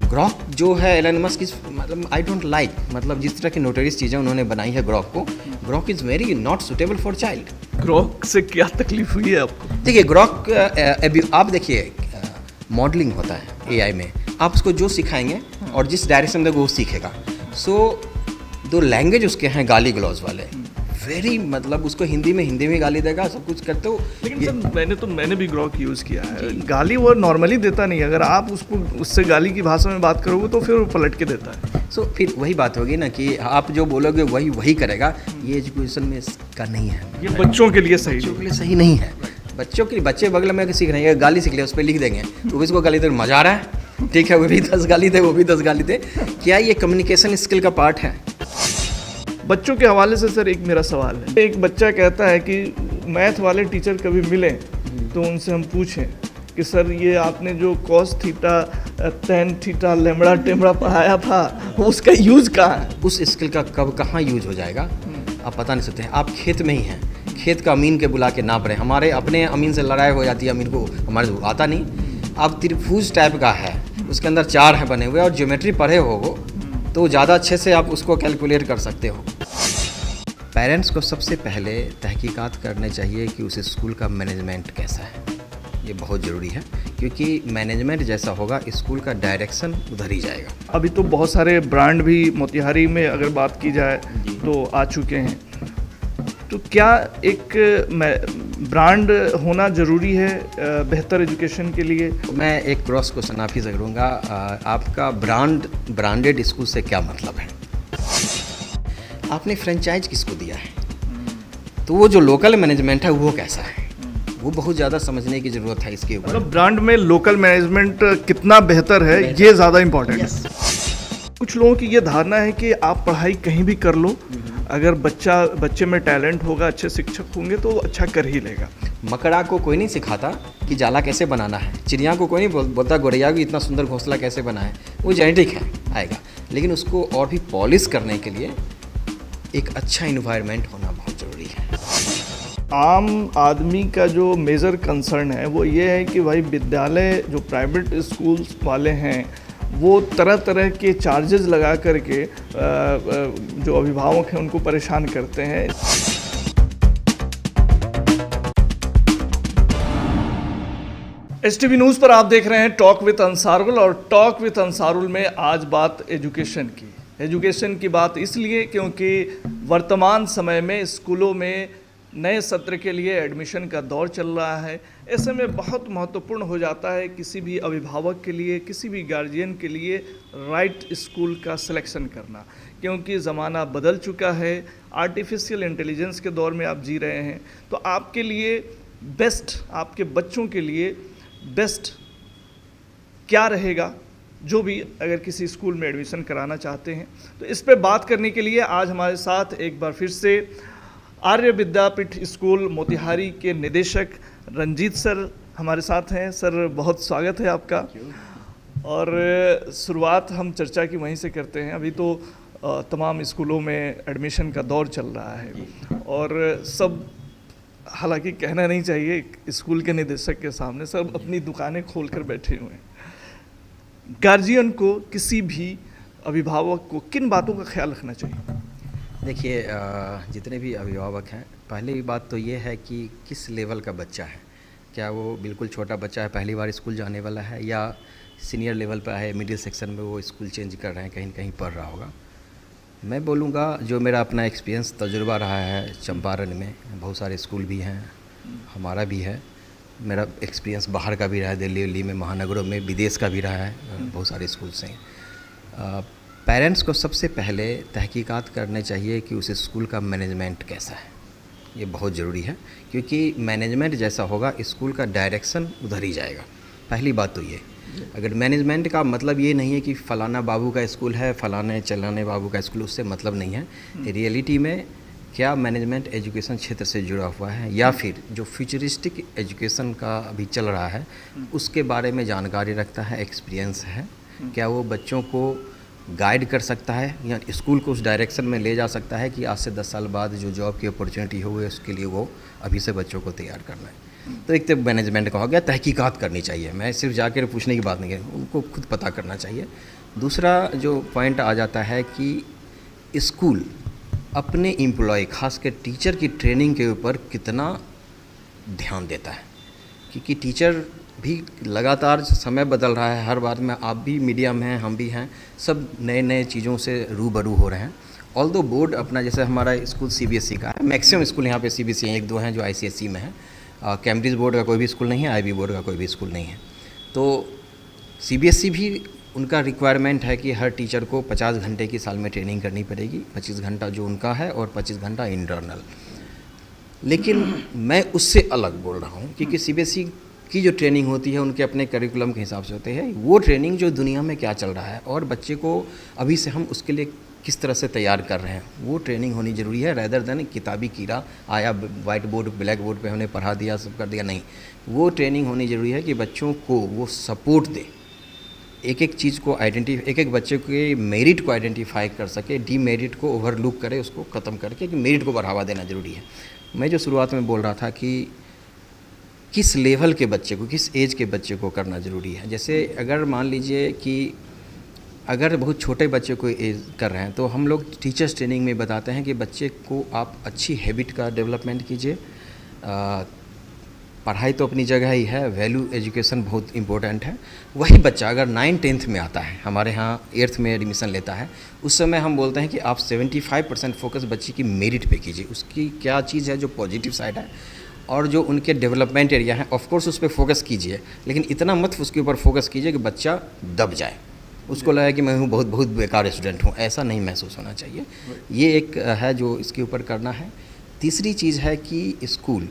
Grok जो है Elon Musk की, मतलब आई डोंट लाइक, मतलब जिस तरह की नोटरीज चीज़ें उन्होंने बनाई है ग्रॉक को, Grok is very not suitable for child. Grok से क्या तकलीफ हुई है आपको? देखिए ग्रॉक आप देखिए मॉडलिंग होता है एआई में, आप उसको जो सिखाएंगे और जिस डायरेक्शन में वो सीखेगा। सो दो लैंग्वेज उसके हैं गाली गलौज वाले, वेरी मतलब उसको हिंदी में गाली देगा, सब कुछ करते हो। लेकिन सर मैंने भी ग्रॉक यूज़ किया है। गाली वो नॉर्मली देता नहीं, अगर आप उसको उससे गाली की भाषा में बात करोगे तो फिर वो पलट के देता है। सो फिर वही बात होगी ना कि आप जो बोलोगे वही करेगा। ये एजुकेशन में इसका नहीं है, ये बच्चों के लिए सही बच्चों के लिए सही नहीं है। बच्चे बगल में सीख रहे हैं, गाली सीख ले, उस पर लिख देंगे तो इसको गाली दे, मजा आ रहा है, ठीक है, वो भी 10 गाली दे, वो भी 10 गाली दे। क्या ये कम्युनिकेशन स्किल का पार्ट है? बच्चों के हवाले से सर एक मेरा सवाल है। एक बच्चा कहता है कि मैथ वाले टीचर कभी मिले तो उनसे हम पूछें कि सर ये आपने जो कॉस थीटा टेन थीटा लेमड़ा टेमड़ा पढ़ाया था उसका यूज़ कहाँ है? उस स्किल का कब कहाँ यूज हो जाएगा आप पता नहीं सकते हैं। आप खेत में ही हैं, खेत का अमीन के बुला के नाप रहे हैं। हमारे अपने अमीन से लड़ाई हो जाती है, अमीन को हमारे को आता नहीं। अब त्रिभुज टाइप का है, उसके अंदर 4 हैं बने हुए और ज्योमेट्री पढ़े हो तो ज़्यादा अच्छे से आप उसको कैलकुलेट कर सकते हो। पेरेंट्स को सबसे पहले तहकीकात करने चाहिए कि उस स्कूल का मैनेजमेंट कैसा है। ये बहुत ज़रूरी है, क्योंकि मैनेजमेंट जैसा होगा स्कूल का डायरेक्शन उधर ही जाएगा। अभी तो बहुत सारे ब्रांड भी मोतिहारी में अगर बात की जाए तो आ चुके हैं, तो क्या एक ब्रांड होना ज़रूरी है बेहतर एजुकेशन के लिए? मैं एक क्रॉस क्वेश्चन आप ही से करूँगा, आपका ब्रांडेड स्कूल से क्या मतलब है? आपने फ्रेंचाइज किसको दिया है? तो वो जो लोकल मैनेजमेंट है वो कैसा है, वो बहुत ज़्यादा समझने की ज़रूरत है इसके ऊपर। मतलब ब्रांड में लोकल मैनेजमेंट कितना बेहतर है ये ज़्यादा इम्पोर्टेंट है। कुछ लोगों की ये धारणा है कि आप पढ़ाई कहीं भी कर लो, अगर बच्चे में टैलेंट होगा, अच्छे शिक्षक होंगे तो वो अच्छा कर ही लेगा। मकड़ा को कोई नहीं सिखाता कि जाला कैसे बनाना है, चिड़िया को कोई नहीं बोलता गोरैया को इतना सुंदर घोंसला कैसे बनाए, वो जेनेटिक है, आएगा। लेकिन उसको और भी पॉलिश करने के लिए एक अच्छा इन्वायरमेंट होना बहुत ज़रूरी है। आम आदमी का जो मेजर कंसर्न है वो ये है कि भाई विद्यालय जो प्राइवेट स्कूल्स वाले हैं वो तरह तरह के चार्जेस लगा करके जो अभिभावक हैं उनको परेशान करते हैं। STV न्यूज़ पर आप देख रहे हैं टॉक विद अंसारुल, और टॉक विद अंसारुल में आज बात एजुकेशन की बात इसलिए क्योंकि वर्तमान समय में स्कूलों में नए सत्र के लिए एडमिशन का दौर चल रहा है। ऐसे में बहुत महत्वपूर्ण हो जाता है किसी भी अभिभावक के लिए, किसी भी गार्जियन के लिए राइट स्कूल का सिलेक्शन करना, क्योंकि ज़माना बदल चुका है। आर्टिफिशियल इंटेलिजेंस के दौर में आप जी रहे हैं, तो आपके लिए बेस्ट, आपके बच्चों के लिए बेस्ट क्या रहेगा, जो भी अगर किसी स्कूल में एडमिशन कराना चाहते हैं। तो इस पे बात करने के लिए आज हमारे साथ एक बार फिर से आर्य विद्यापीठ स्कूल मोतिहारी के निदेशक रंजीत सर हमारे साथ हैं। सर बहुत स्वागत है आपका। और शुरुआत हम चर्चा की वहीं से करते हैं। अभी तो तमाम स्कूलों में एडमिशन का दौर चल रहा है और सब, हालांकि कहना नहीं चाहिए स्कूल के निदेशक के सामने, सब अपनी दुकानें खोल कर बैठे हुए हैं। गार्जियन को, किसी भी अभिभावक को किन बातों का ख्याल रखना चाहिए? देखिए जितने भी अभिभावक हैं, पहली बात तो ये है कि किस लेवल का बच्चा है। क्या वो बिल्कुल छोटा बच्चा है, पहली बार स्कूल जाने वाला है, या सीनियर लेवल पर है, मिडिल सेक्शन में वो स्कूल चेंज कर रहे हैं, कहीं कहीं पढ़ रहा होगा। मैं बोलूँगा जो मेरा अपना एक्सपीरियंस तजुर्बा रहा है, चंपारण में बहुत सारे स्कूल भी हैं, हमारा भी है, मेरा एक्सपीरियंस बाहर का भी रहा है, दिल्ली में, महानगरों में, विदेश का भी रहा है, बहुत सारे स्कूल से। पेरेंट्स को सबसे पहले तहकीकात करने चाहिए कि उस स्कूल का मैनेजमेंट कैसा है। ये बहुत ज़रूरी है, क्योंकि मैनेजमेंट जैसा होगा स्कूल का डायरेक्शन उधर ही जाएगा। पहली बात तो ये, अगर मैनेजमेंट का मतलब ये नहीं है कि फ़लाना बाबू का स्कूल है, फ़लाने चलाने बाबू का स्कूल, उससे मतलब नहीं है। रियलिटी में क्या मैनेजमेंट एजुकेशन क्षेत्र से जुड़ा हुआ है, या फिर जो फ्यूचरिस्टिक एजुकेशन का अभी चल रहा है उसके बारे में जानकारी रखता है, एक्सपीरियंस है, क्या वो बच्चों को गाइड कर सकता है या स्कूल को उस डायरेक्शन में ले जा सकता है कि आज से 10 साल बाद जो जॉब की अपॉर्चुनिटी हो उसके लिए वो अभी से बच्चों को तैयार करना है। तो एक तो मैनेजमेंट का हो गया, तहकीकात करनी चाहिए, मैं सिर्फ जाकर पूछने की बात नहीं है, उनको खुद पता करना चाहिए। दूसरा जो पॉइंट आ जाता है कि स्कूल अपने एम्प्लॉय खासकर टीचर की ट्रेनिंग के ऊपर कितना ध्यान देता है, क्योंकि टीचर भी लगातार समय बदल रहा है, हर बार में आप भी मीडिया में हैं, हम भी हैं, सब नए नए चीज़ों से रूबरू हो रहे हैं। ऑल्दो बोर्ड अपना, जैसे हमारा स्कूल सीबीएसई का है, मैक्सिमम स्कूल यहाँ पे सीबीएसई हैं, एक दो हैं जो आईसीएसई में है, कैम्ब्रिज बोर्ड का कोई भी स्कूल नहीं है, आईबी बोर्ड का कोई भी स्कूल नहीं है। तो सीबीएसई भी उनका रिक्वायरमेंट है कि हर टीचर को 50 घंटे की साल में ट्रेनिंग करनी पड़ेगी, 25 घंटा जो उनका है और 25 घंटा इंटरनल। लेकिन मैं उससे अलग बोल रहा हूँ, क्योंकि सीबीएसई की जो ट्रेनिंग होती है उनके अपने करिकुलम के हिसाब से होते हैं, वो ट्रेनिंग जो दुनिया में क्या चल रहा है और बच्चे को अभी से हम उसके लिए किस तरह से तैयार कर रहे हैं, वो ट्रेनिंग होनी ज़रूरी है। रैदर देन किताबी कीड़ा आया वाइट बोर्ड ब्लैक बोर्ड पे हमने पढ़ा दिया सब कर दिया, नहीं, वो ट्रेनिंग होनी ज़रूरी है कि बच्चों को वो सपोर्ट दे, एक एक चीज़ को एक एक बच्चे के मेरिट को आइडेंटिफाई कर सके, डीमेरिट को ओवरलुक करे, उसको ख़त्म करके कि मेरिट को बढ़ावा देना ज़रूरी है। मैं जो शुरुआत में बोल रहा था कि किस लेवल के बच्चे को, किस एज के बच्चे को करना ज़रूरी है। जैसे अगर मान लीजिए कि अगर बहुत छोटे बच्चे को एज कर रहे हैं तो हम लोग टीचर्स ट्रेनिंग में बताते हैं कि बच्चे को आप अच्छी हैबिट का डेवलपमेंट कीजिए। पढ़ाई तो अपनी जगह ही है, वैल्यू एजुकेशन बहुत इम्पोर्टेंट है। वही बच्चा अगर 9th-10th में आता है, हमारे यहाँ 8th में एडमिशन लेता है, उस समय हम बोलते हैं कि आप 75% फोकस बच्चे की मेरिट पे कीजिए, उसकी क्या चीज़ है जो पॉजिटिव साइड है और जो उनके डेवलपमेंट एरिया है, ऑफ कोर्स उस पर फोकस कीजिए, लेकिन इतना मत उसके ऊपर फोकस कीजिए कि बच्चा दब जाए, उसको लगा कि मैं हूँ बहुत बहुत बेकार स्टूडेंट हूँ, ऐसा नहीं महसूस होना चाहिए। ये एक है जो इसके ऊपर करना है। तीसरी चीज़ है कि स्कूल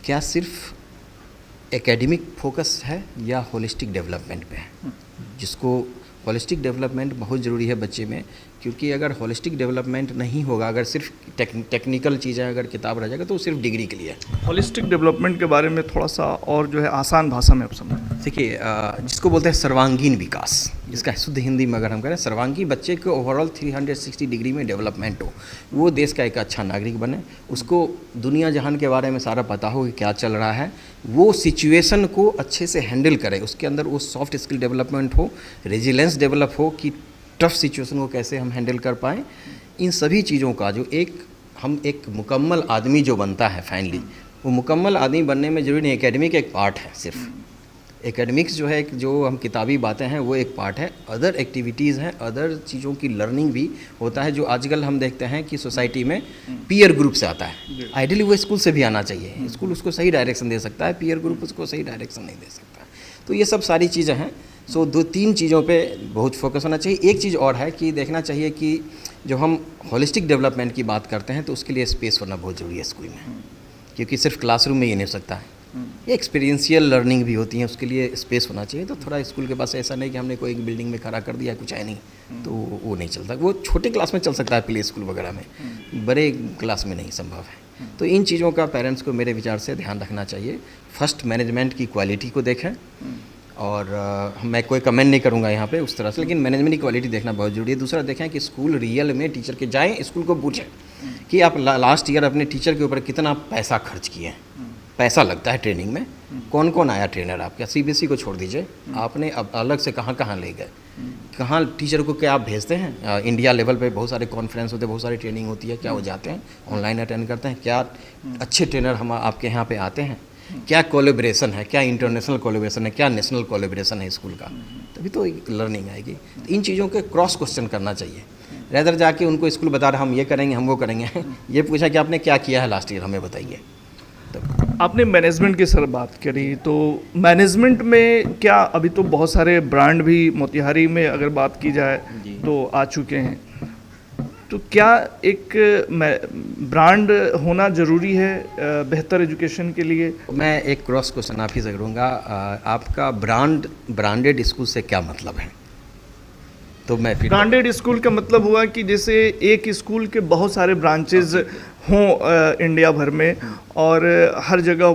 क्या सिर्फ एकेडमिक फोकस है या होलिस्टिक डेवलपमेंट पे है, जिसको होलिस्टिक डेवलपमेंट बहुत ज़रूरी है बच्चे में, क्योंकि अगर होलिस्टिक डेवलपमेंट नहीं होगा, अगर सिर्फ टेक्निकल चीज़ें अगर किताब रह जाएगा तो सिर्फ डिग्री के लिए है। होलिस्टिक डेवलपमेंट के बारे में थोड़ा सा और जो है आसान भाषा में आप समझें। देखिए, जिसको बोलते हैं सर्वांगीण विकास, इसका शुद्ध हिंदी में अगर हम करें, सर्वांगीण बच्चे के ओवरऑल 360 डिग्री में डेवलपमेंट हो, वो देश का एक अच्छा नागरिक बने, उसको दुनिया जहान के बारे में सारा पता हो कि क्या चल रहा है, वो सिचुएशन को अच्छे से हैंडल करे, उसके अंदर वो सॉफ्ट स्किल डेवलपमेंट हो, रेजिलेंस डेवलप हो कि टफ सिचुएशन को कैसे हम हैंडल कर पाएँ। इन सभी चीज़ों का जो एक मुकम्मल आदमी जो बनता है फाइनली, वो मुकम्मल आदमी बनने में ज़रूरी नहीं, एकेडमिक एक पार्ट है, सिर्फ एकेडमिक्स जो है, जो हम किताबी बातें हैं वो एक पार्ट है, अदर एक्टिविटीज़ हैं, अदर चीज़ों की लर्निंग भी होता है, जो आजकल हम देखते हैं कि सोसाइटी में पीयर ग्रुप से आता है। आइडियली वो स्कूल से भी आना चाहिए, स्कूल उसको सही डायरेक्शन दे सकता है, पीयर ग्रुप उसको सही डायरेक्शन नहीं दे सकता। तो ये सब सारी चीज़ें हैं। सो 2-3 चीज़ों पे बहुत फोकस होना चाहिए। एक चीज़ और है कि देखना चाहिए कि जो हम होलिस्टिक डेवलपमेंट की बात करते हैं तो उसके लिए स्पेस होना बहुत ज़रूरी है स्कूल में, क्योंकि सिर्फ क्लासरूम में ये नहीं हो सकता है, ये एक्सपीरियंशियल लर्निंग भी होती है, उसके लिए स्पेस होना चाहिए। तो थोड़ा स्कूल के पास ऐसा नहीं कि हमने कोई एक बिल्डिंग में खड़ा कर दिया, कुछ है नहीं, तो वो नहीं चलता। वो छोटे क्लास में चल सकता है, प्ले स्कूल वगैरह में, बड़े क्लास में नहीं संभव है। तो इन चीज़ों का पेरेंट्स को मेरे विचार से ध्यान रखना चाहिए। फर्स्ट, मैनेजमेंट की क्वालिटी को देखें, और मैं कोई कमेंट नहीं करूंगा यहाँ पे उस तरह से, लेकिन मैनेजमेंट की क्वालिटी देखना बहुत ज़रूरी है। दूसरा, देखें कि स्कूल रियल में टीचर के जाएं, स्कूल को पूछें कि आप लास्ट ईयर अपने टीचर के ऊपर कितना पैसा खर्च किए हैं। पैसा लगता है ट्रेनिंग में, कौन कौन आया ट्रेनर आपका, सीबीएसई को छोड़ दीजिए, आपने अब अलग से कहाँ कहाँ ले गए, कहाँ टीचर को क्या आप भेजते हैं। इंडिया लेवल पे बहुत सारे कॉन्फ्रेंस होते हैं, बहुत सारी ट्रेनिंग होती है, क्या वो जाते हैं ऑनलाइन अटेंड करते हैं, क्या अच्छे ट्रेनर हम आपके यहाँ पे आते हैं, क्या कोलैबोरेशन है, क्या इंटरनेशनल कोलैबोरेशन है, क्या नेशनल कोलैबोरेशन है स्कूल का, तभी तो एक लर्निंग आएगी। तो इन चीज़ों के क्रॉस क्वेश्चन करना चाहिए, रेदर जाके उनको स्कूल बता रहे हम ये करेंगे हम वो करेंगे ये पूछा कि आपने क्या किया है लास्ट ईयर, हमें बताइए। तो आपने मैनेजमेंट की सर बात करी, तो मैनेजमेंट में क्या अभी तो बहुत सारे ब्रांड भी मोतिहारी में अगर बात की जाए तो आ चुके हैं, तो क्या एक ब्रांड होना ज़रूरी है बेहतर एजुकेशन के लिए? मैं एक क्रॉस क्वेश्चन आप ही से करूँगा, आपका ब्रांडेड स्कूल से क्या मतलब है? तो मैं फिर ब्रांडेड स्कूल का मतलब हुआ कि जैसे एक स्कूल के बहुत सारे ब्रांचेज हों इंडिया भर में, और हर जगह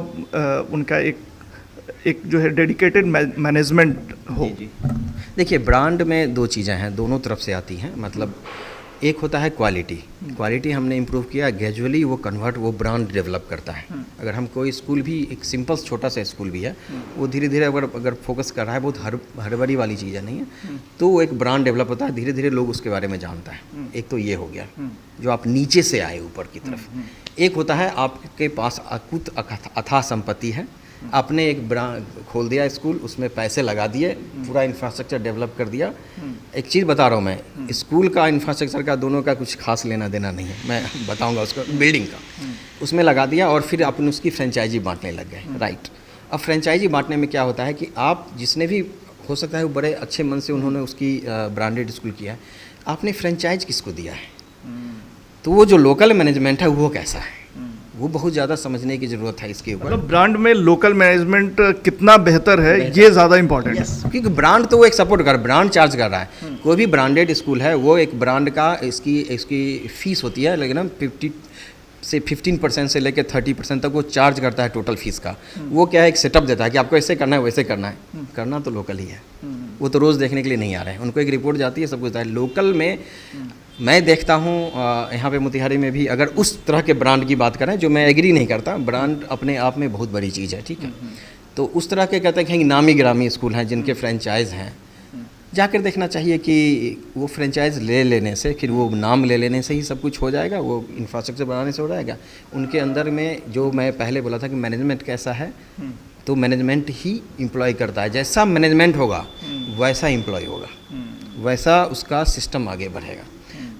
उनका एक जो है डेडिकेटेड मैनेजमेंट हो। देखिए, ब्रांड में 2 चीज़ें हैं, दोनों तरफ से आती हैं। मतलब एक होता है क्वालिटी। क्वालिटी हमने इम्प्रूव किया, ग्रेजुअली वो कन्वर्ट, वो ब्रांड डेवलप करता है। अगर हम कोई स्कूल भी, एक सिंपल छोटा सा स्कूल भी है, वो धीरे धीरे अगर फोकस कर रहा है, बहुत हड़बड़ी वाली चीज़ है नहीं है, तो वो एक ब्रांड डेवलप होता है, धीरे धीरे लोग उसके बारे में जानता है। एक तो ये हो गया जो आप नीचे से आए ऊपर की तरफ। एक होता है आपके पास अकुत अथाह संपत्ति है, आपने एक ब्रांड खोल दिया स्कूल, उसमें पैसे लगा दिए, पूरा इंफ्रास्ट्रक्चर डेवलप कर दिया। एक चीज़ बता रहा हूँ मैं, स्कूल का इंफ्रास्ट्रक्चर का दोनों का कुछ खास लेना देना नहीं है, मैं बताऊँगा उसको, बिल्डिंग का उसमें लगा दिया और फिर अपन उसकी फ्रेंचाइजी बांटने लग गए, राइट। अब फ्रेंचाइजी बांटने में क्या होता है कि आप जिसने भी, हो सकता है वो बड़े अच्छे मन से उन्होंने उसकी ब्रांडेड स्कूल किया है, आपने फ्रेंचाइज किसको दिया है, तो वो जो लोकल मैनेजमेंट है वो कैसा है, वो बहुत ज़्यादा समझने की ज़रूरत है इसके ऊपर। मतलब ब्रांड में लोकल मैनेजमेंट कितना बेहतर है, ये ज़्यादा इंपॉर्टेंट है। क्योंकि ब्रांड तो वो एक सपोर्ट कर, ब्रांड चार्ज कर रहा है। कोई भी ब्रांडेड स्कूल है वो एक ब्रांड का, इसकी फीस होती है, लेकिन हम 15% से लेकर 30% तक वो चार्ज करता है टोटल फीस का। वो क्या है, एक सेटअप देता है कि आपको ऐसे करना है, वैसे करना है। करना तो लोकल ही है, वो तो रोज़ देखने के लिए नहीं आ रहे हैं, उनको एक रिपोर्ट जाती है, सब कुछ है। लोकल में मैं देखता हूँ यहाँ पे मोतिहारी में भी, अगर उस तरह के ब्रांड की बात करें, जो मैं एग्री नहीं करता, ब्रांड अपने आप में बहुत बड़ी चीज़ है, ठीक है, तो उस तरह के कहते हैं कि नामी गिरामी स्कूल हैं जिनके फ्रेंचाइज हैं, जाकर देखना चाहिए कि वो फ्रेंचाइज ले लेने से, फिर वो नाम ले लेने से ही सब कुछ हो जाएगा, वो इंफ्रास्ट्रक्चर बनाने से हो जाएगा। उनके अंदर में जो मैं पहले बोला था कि मैनेजमेंट कैसा है, तो मैनेजमेंट ही एम्प्लॉय करता है, जैसा मैनेजमेंट होगा वैसा एम्प्लॉय होगा, वैसा उसका सिस्टम आगे बढ़ेगा।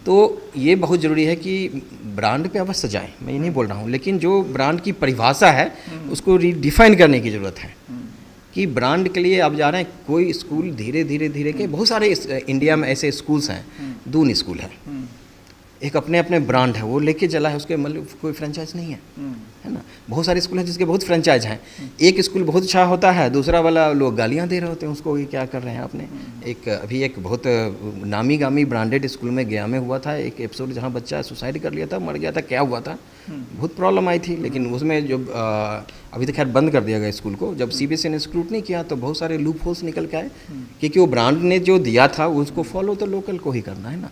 तो ये बहुत ज़रूरी है कि ब्रांड पे अवश्य जाएं, मैं ये नहीं बोल रहा हूँ, लेकिन जो ब्रांड की परिभाषा है उसको डिफाइन करने की ज़रूरत है कि ब्रांड के लिए आप जा रहे हैं। कोई स्कूल धीरे धीरे के, बहुत सारे इंडिया में ऐसे स्कूल्स हैं, दून स्कूल है, एक अपने अपने ब्रांड है, वो लेके चला है, उसके मतलब कोई फ्रेंचाइज नहीं है ना। बहुत सारे स्कूल हैं जिसके बहुत फ्रेंचाइज हैं। एक स्कूल बहुत अच्छा होता है, दूसरा वाला लोग गालियां दे रहे होते हैं उसको, ये क्या कर रहे हैं आपने। अभी एक बहुत नामी गामी ब्रांडेड स्कूल में गया में हुआ था एक एपिसोड, जहाँ बच्चा सुसाइड कर लिया था, मर गया था, क्या हुआ था, बहुत प्रॉब्लम आई थी। लेकिन उसमें जो अभी तो खैर बंद कर दिया गया स्कूल को, जब CBSE ने स्क्रूटनी किया तो बहुत सारे लूप होल्स निकल के आए, क्योंकि वो ब्रांड ने जो दिया था उसको फॉलो तो लोकल को ही करना है ना।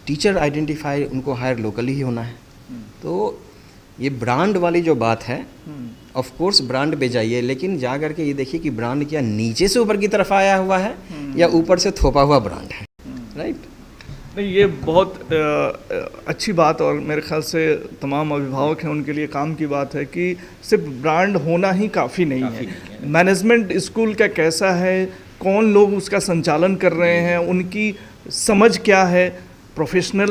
टीचर आइडेंटिफाई उनको हायर लोकली ही होना है। तो ये ब्रांड वाली जो बात है, ऑफ कोर्स ब्रांड पे जाइए, लेकिन जा करके ये देखिए कि ब्रांड क्या नीचे से ऊपर की तरफ आया हुआ है या ऊपर से थोपा हुआ ब्रांड है, राइट। नहीं, ये बहुत अच्छी बात, और मेरे ख्याल से तमाम अभिभावक हैं उनके लिए काम की बात है कि सिर्फ ब्रांड होना ही काफ़ी नहीं है। मैनेजमेंट स्कूल का कैसा है, कौन लोग उसका संचालन कर रहे हैं, उनकी समझ क्या है, प्रोफेशनल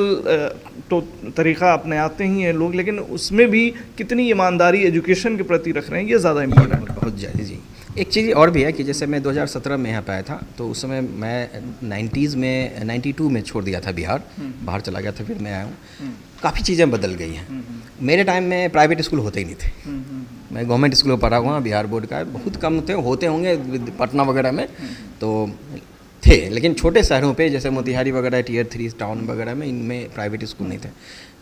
तो तरीक़ा अपने आते ही हैं लोग, लेकिन उसमें भी कितनी ईमानदारी एजुकेशन के प्रति रख रहे हैं, ये ज़्यादा इम्पोर्टेंट है। बहुत ज़्यादा जी। एक चीज़ और भी है कि जैसे मैं 2017 में यहाँ पे आया था, तो उस समय मैं 92 में छोड़ दिया था बिहार, बाहर चला गया था, फिर मैं आया हूँ। काफ़ी चीज़ें बदल गई हैं। मेरे टाइम में प्राइवेट स्कूल होते ही नहीं थे, मैं गवर्नमेंट स्कूल में पढ़ा हुआ, बिहार बोर्ड का, बहुत कम होते होंगे पटना वगैरह में तो थे, लेकिन छोटे शहरों पे जैसे मोतिहारी वगैरह, Tier 3 टाउन वगैरह में, इनमें प्राइवेट स्कूल नहीं थे।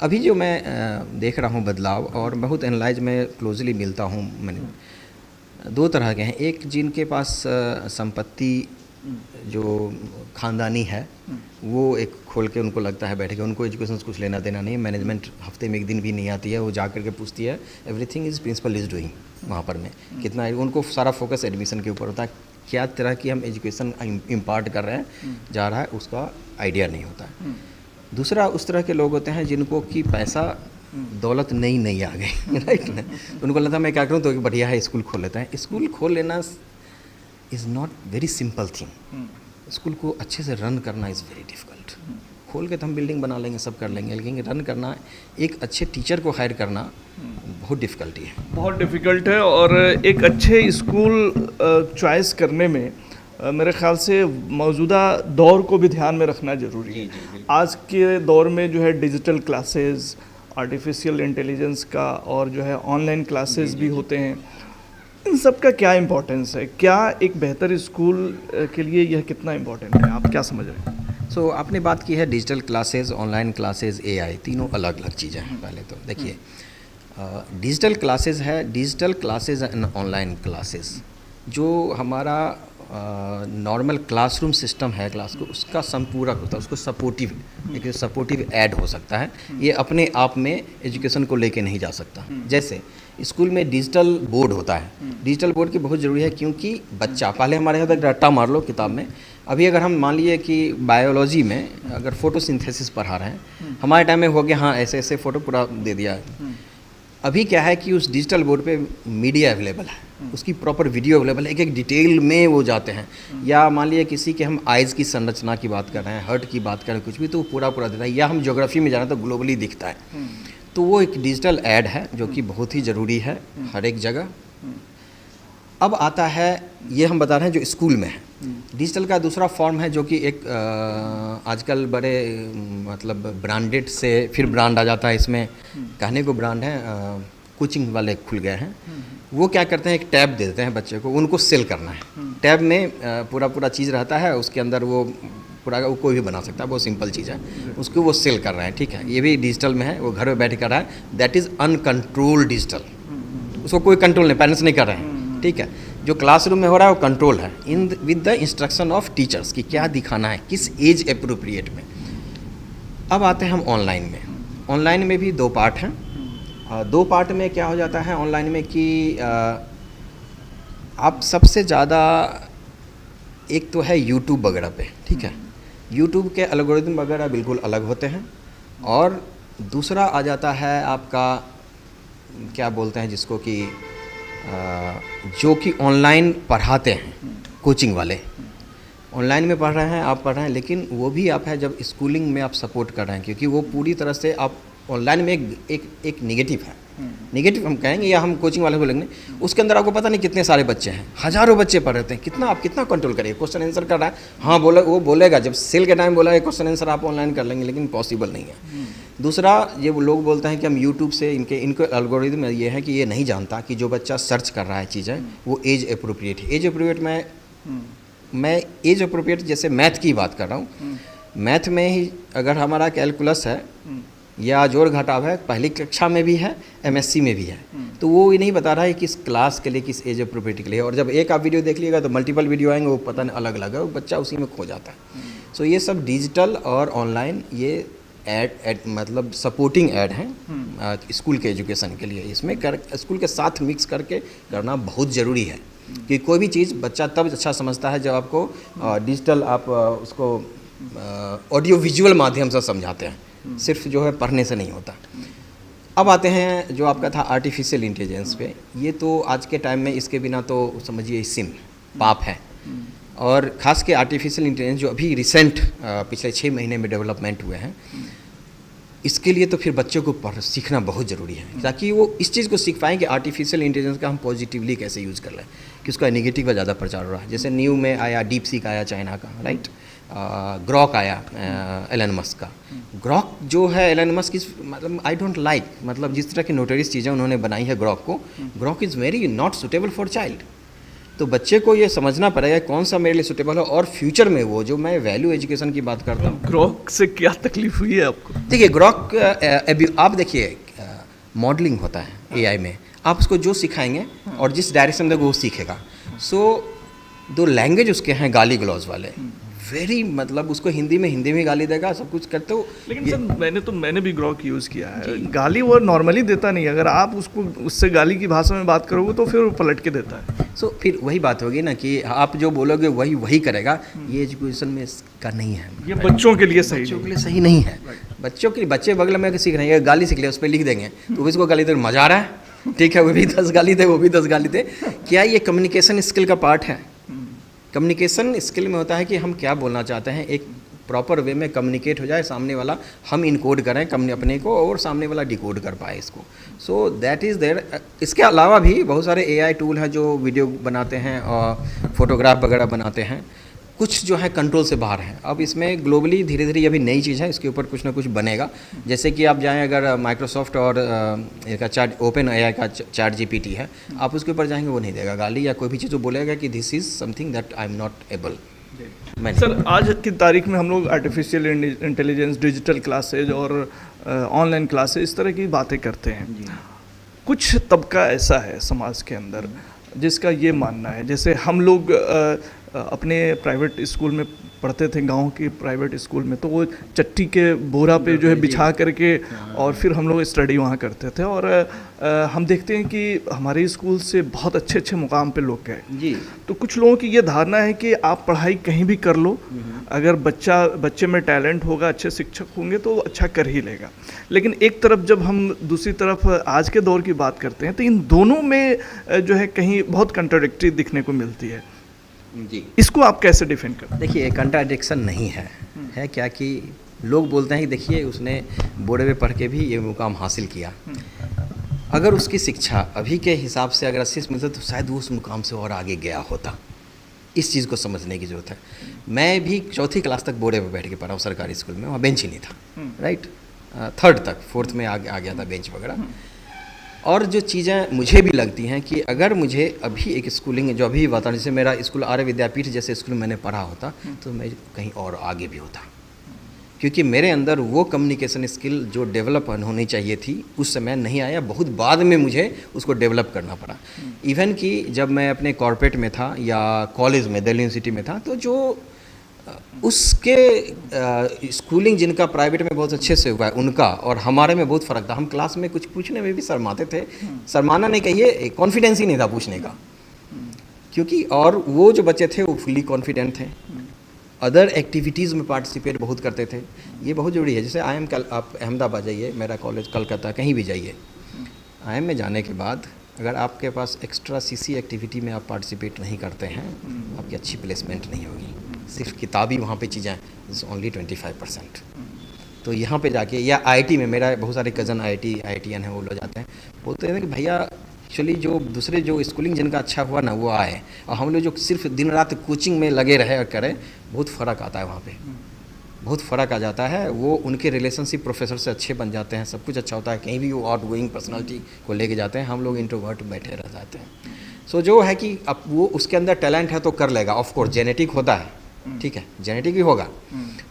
अभी जो मैं देख रहा हूँ बदलाव, और बहुत एनालाइज में क्लोजली मिलता हूँ, मैंने दो तरह के हैं। एक जिनके पास संपत्ति जो ख़ानदानी है, वो एक खोल के उनको लगता है बैठ के, उनको एजुकेशन से कुछ लेना देना नहीं, मैनेजमेंट हफ्ते में एक दिन भी नहीं आती है, वो जा करके पूछती है, everything is principal is doing, वहाँ पर में कितना, उनको सारा फोकस एडमिशन के ऊपर होता है, क्या तरह की हम एजुकेशन इम्पार्ट कर रहे हैं जा रहा है उसका आइडिया नहीं होता है। दूसरा उस तरह के लोग होते हैं जिनको कि पैसा दौलत नहीं आ गई, राइट ना, तो उनको लगता है मैं क्या करूँ, तो बढ़िया है स्कूल खोल लेता है। स्कूल खोल लेना is not very simple thing, school को अच्छे से रन करना इज़ वेरी डिफ़िकल्ट। खोल के तो हम बिल्डिंग बना लेंगे, सब कर लेंगे, लेकिन रन करना, एक अच्छे टीचर को हायर करना बहुत डिफ़िकल्टी है, बहुत डिफ़िकल्ट है। और एक अच्छे स्कूल चॉइस करने में मेरे ख्याल से मौजूदा दौर को भी ध्यान में रखना ज़रूरी है। आज के दौर में जो है डिजिटल क्लासेस, आर्टिफिशियल इंटेलिजेंस का, और जो है ऑनलाइन क्लासेस भी होते हैं, इन सब का क्या इम्पोर्टेंस है, क्या एक बेहतर स्कूल के लिए यह कितना इम्पोर्टेंट है, आप क्या समझ रहे हैं? सो आपने बात की है digital classes, online classes, AI, तीनों अलग अलग चीज़ें हैं। पहले तो देखिए, डिजिटल क्लासेस है, digital classes and online classes, जो हमारा नॉर्मल क्लासरूम सिस्टम है क्लास को उसका संपूरक होता है, उसको सपोर्टिव एक सपोर्टिव ऐड हो सकता है। ये अपने आप में एजुकेशन को लेके नहीं जा सकता। जैसे स्कूल में डिजिटल बोर्ड होता है, डिजिटल बोर्ड की बहुत ज़रूरी है, क्योंकि बच्चा पहले हमारे यहाँ तक रट्टा मार लो किताब में। अभी अगर हम मान लिए कि बायोलॉजी में अगर फोटोसिंथेसिस पढ़ा रहे हैं, हमारे टाइम में हो गया हाँ ऐसे ऐसे फ़ोटो पूरा दे दिया। अभी क्या है कि उस डिजिटल बोर्ड पे मीडिया अवेलेबल है, उसकी प्रॉपर वीडियो अवेलेबल है, एक एक डिटेल में वो जाते हैं। या मान लिया किसी के हम आइज़ की संरचना की बात कर रहे हैं, हार्ट की बात कर रहे हैं, कुछ भी तो वो पूरा पूरा देता है। या हम ज्योग्राफी में जाना तो ग्लोबली दिखता है। तो वो एक डिजिटल ऐड है जो कि बहुत ही ज़रूरी है हर एक जगह। अब आता है ये हम बता रहे हैं जो स्कूल में है। डिजिटल का दूसरा फॉर्म है जो कि एक आजकल बड़े मतलब ब्रांडेड से फिर ब्रांड आ जाता है इसमें, कहने को ब्रांड है, कोचिंग वाले खुल गए हैं। वो क्या करते हैं, एक टैब दे देते हैं बच्चे को, उनको सेल करना है। टैब में पूरा पूरा चीज़ रहता है, उसके अंदर वो पूरा वो कोई भी बना सकता है, बहुत सिंपल चीज़ है, उसको वो सेल कर रहे हैं। ठीक है, ये भी डिजिटल में है, वो घर में बैठ कर रहा है। दैट इज़ अनकंट्रोल्ड डिजिटल, उसको कोई कंट्रोल नहीं, पेरेंट्स नहीं कर रहे हैं। ठीक है, जो क्लासरूम में हो रहा है वो कंट्रोल है in with the instruction of teachers कि क्या दिखाना है, किस एज अप्रोप्रिएट में। अब आते हैं हम ऑनलाइन में। ऑनलाइन में भी दो पार्ट हैं। दो पार्ट में क्या हो जाता है ऑनलाइन में कि आप सबसे ज़्यादा एक तो है यूट्यूब वगैरह पे। ठीक है, यूट्यूब के एल्गोरिदम वगैरह बिल्कुल अलग होते हैं। और दूसरा आ जाता है आपका क्या बोलते हैं जिसको कि जो कि ऑनलाइन पढ़ाते हैं, कोचिंग वाले ऑनलाइन में पढ़ रहे हैं, आप पढ़ रहे हैं, लेकिन वो भी आप है जब स्कूलिंग में आप सपोर्ट कर रहे हैं, क्योंकि वो पूरी तरह से आप ऑनलाइन में एक निगेटिव है, निगेटिव हम कहेंगे या हम कोचिंग वाले बोलेंगे। उसके अंदर आपको पता नहीं कितने सारे बच्चे हैं, हज़ारों बच्चे पढ़ रहे हैं, कितना आप कितना कंट्रोल करिए। क्वेश्चन आंसर कर रहा है, हाँ बोले, वो बोलेगा जब सेल के टाइम बोला क्वेश्चन आंसर आप ऑनलाइन कर लेंगे, लेकिन पॉसिबल नहीं है। दूसरा ये वो लोग बोलते हैं कि हम यूट्यूब से इनको एल्गोरिदम ये है कि ये नहीं जानता कि जो बच्चा सर्च कर रहा है चीज़ें वो एज अप्रोप्रिएट है। एज अप्रोप्रिएट मैं एज अप्रोप्रिएट जैसे मैथ की बात कर रहा हूँ। मैथ में ही अगर हमारा कैलकुलस है या जोड़ घटाव है, पहली कक्षा में भी है, एमएससी में भी है, तो वो ये नहीं बता रहा है किस क्लास के लिए, किस एज अप्रोप्रिएट के लिए। और जब एक आप वीडियो देख लीजिएगा तो मल्टीपल वीडियो आएंगे, वो पता नहीं अलग अलग है, वो बच्चा उसी में खो जाता है। सो ये सब डिजिटल और ऑनलाइन ये एड मतलब सपोर्टिंग ऐड हैं स्कूल के एजुकेशन के लिए। इसमें स्कूल के साथ मिक्स करके करना बहुत ज़रूरी है, कि कोई भी चीज़ बच्चा तब अच्छा समझता है जब आपको डिजिटल आप उसको ऑडियो विजुअल माध्यम से समझाते हैं, सिर्फ जो है पढ़ने से नहीं होता। अब आते हैं जो आपका था आर्टिफिशियल इंटेलिजेंस पे। ये तो आज के टाइम में इसके बिना तो समझिए सिम पाप है। और ख़ास के आर्टिफिशियल इंटेलिजेंस जो अभी रिसेंट पिछले 6 महीने में डेवलपमेंट हुए हैं, इसके लिए तो फिर बच्चों को सीखना बहुत ज़रूरी है, ताकि वो इस चीज़ को सीख पाएँ कि आर्टिफिशियल इंटेलिजेंस का हम पॉजिटिवली कैसे यूज़ कर लें, कि उसका नेगेटिव का ज़्यादा प्रचार हो रहा है। जैसे न्यू में आया डीप सीक आया चाइना का, राइट, ग्रॉक आया एलन मस्क का। ग्रॉक जो है एलन मस्क इस मतलब आई डोंट लाइक, मतलब जिस तरह की नोटरीज चीज़ें उन्होंने बनाई है ग्रॉक को, Grok is very not suitable for child. तो बच्चे को ये समझना पड़ेगा कौन सा मेरे लिए सुटेबल है। और फ्यूचर में वो जो मैं वैल्यू एजुकेशन की बात करता हूँ, ग्रॉक से क्या तकलीफ हुई है आपको? देखिए ग्रॉक आप देखिए मॉडलिंग होता है एआई में, आप उसको जो सिखाएंगे और जिस डायरेक्शन में वो सीखेगा। सो दो लैंग्वेज उसके हैं गाली गलौज वाले, वेरी मतलब उसको हिंदी में गाली देगा, सब कुछ करते हो। लेकिन सर मैंने भी ग्रॉक यूज़ किया है। गाली वो नॉर्मली देता नहीं, अगर आप उसको उससे गाली की भाषा में बात करोगे तो फिर वो पलट के देता है। सो फिर वही बात होगी ना कि आप जो बोलोगे वही करेगा। ये एजुकेशन में इसका नहीं है, ये बच्चों के लिए सही, बच्चों के लिए सही नहीं है। बच्चों के बच्चे बगल में सीख रहे हैं, गाली सीख ले, उस पर लिख देंगे तो उसको गाली दे, मजा आ रहा है, ठीक है, वो भी 10 गाली दे, वो भी 10 गाली दे। क्या ये कम्युनिकेशन स्किल का पार्ट है? कम्युनिकेशन स्किल में होता है कि हम क्या बोलना चाहते हैं, एक प्रॉपर वे में कम्युनिकेट हो जाए, सामने वाला हम इनकोड करें अपने को और सामने वाला डिकोड कर पाए इसको। So that is there. इसके अलावा भी बहुत सारे एआई टूल हैं जो वीडियो बनाते हैं और फोटोग्राफ वगैरह बनाते हैं, कुछ जो है कंट्रोल से बाहर है। अब इसमें ग्लोबली धीरे धीरे अभी नई चीज़ है, इसके ऊपर कुछ ना कुछ बनेगा। जैसे कि आप जाएं अगर माइक्रोसॉफ्ट और इसका चैट ओपन एआई का चैट जीपीटी है, आप उसके ऊपर जाएंगे वो नहीं देगा गाली या कोई भी चीज़, वो बोलेगा कि this is something that I am not able. Sir आज की तारीख में हम लोग आर्टिफिशियल इंटेलिजेंस, डिजिटल क्लासेज और ऑनलाइन क्लासेज इस तरह की बातें करते हैं। कुछ तबका ऐसा है समाज के अंदर जिसका ये मानना है, जैसे हम लोग अपने प्राइवेट स्कूल में पढ़ते थे, गांव के प्राइवेट स्कूल में, तो वो चट्टी के बोरा पे जो है बिछा करके और फिर हम लोग स्टडी वहाँ करते थे। और हम देखते हैं कि हमारे स्कूल से बहुत अच्छे अच्छे मुकाम पे लोग गए जी। तो कुछ लोगों की ये धारणा है कि आप पढ़ाई कहीं भी कर लो, अगर बच्चे में टैलेंट होगा, अच्छे शिक्षक होंगे तो वो अच्छा कर ही लेगा। लेकिन एक तरफ जब हम दूसरी तरफ आज के दौर की बात करते हैं तो इन दोनों में जो है कहीं बहुत कंट्राडिक्टरी दिखने को मिलती है। जी, इसको आप कैसे डिफेंड करते हैं? देखिए कंट्राडिक्शन नहीं है क्या कि लोग बोलते हैं कि देखिए उसने बोर्ड में पढ़ के भी ये मुकाम हासिल किया। अगर उसकी शिक्षा अभी के हिसाब से अगर 80 मिलता तो शायद वो उस मुकाम से और आगे गया होता। इस चीज़ को समझने की ज़रूरत है। मैं भी चौथी क्लास तक बोर्डे पर बैठ के पढ़ा हूँ सरकारी स्कूल में, वहाँ बेंच ही नहीं था, राइट। थर्ड तक, फोर्थ में आ गया था बेंच वगैरह। और जो चीज़ें मुझे भी लगती हैं कि अगर मुझे अभी एक स्कूलिंग जो अभी बताने, जैसे मेरा स्कूल आर्य विद्यापीठ जैसे स्कूल में मैंने पढ़ा होता तो मैं कहीं और आगे भी होता, क्योंकि मेरे अंदर वो कम्युनिकेशन स्किल जो डेवलप होनी चाहिए थी उस समय नहीं आया, बहुत बाद में मुझे उसको डेवलप करना पड़ा। इवन कि जब मैं अपने कॉर्पोरेट में था या कॉलेज में दिल्ली यूनिवर्सिटी में था तो जो उसके स्कूलिंग जिनका प्राइवेट में बहुत अच्छे से हुआ है उनका और हमारे में बहुत फ़र्क था। हम क्लास में कुछ पूछने में भी शर्माते थे, शर्माना नहीं कहिए, कॉन्फिडेंस ही नहीं था पूछने का, क्योंकि और वो जो बच्चे थे वो फुल्ली कॉन्फिडेंट थे, अदर एक्टिविटीज़ में पार्टिसिपेट बहुत करते थे। ये बहुत ज़रूरी है। जैसे IIM आप अहमदाबाद जाइए, मेरा कॉलेज कलकत्ता, कहीं भी जाइए, IIM में जाने के बाद अगर आपके पास एक्स्ट्रा CC एक्टिविटी में आप पार्टिसिपेट नहीं करते हैं, आपकी अच्छी प्लेसमेंट नहीं होगी। सिर्फ किताबी वहाँ पे चीज़ें इज़ ओनली 25%। तो यहाँ पे जाके या IIT में, मेरा बहुत सारे कज़न IITian हैं, वो लोग जाते हैं, बोलते हैं कि भैया एक्चुअली जो दूसरे जो स्कूलिंग जिनका अच्छा हुआ ना वो आए, और हम लोग जो सिर्फ दिन रात कोचिंग में लगे रहे और करें, बहुत फ़र्क आता है वहाँ पे, बहुत फ़र्क आ जाता है। वो उनके रिलेशनशिप प्रोफेसर से अच्छे बन जाते हैं, सब कुछ अच्छा होता है, कहीं भी वो आउट गोइंग पर्सनैलिटी को लेके जाते हैं, हम लोग इंट्रोवर्ट बैठे रह जाते हैं। सो जो है कि अब वो उसके अंदर टैलेंट है तो कर लेगा, ऑफ कोर्स जेनेटिक होता है, ठीक है, जेनेटिक ही होगा।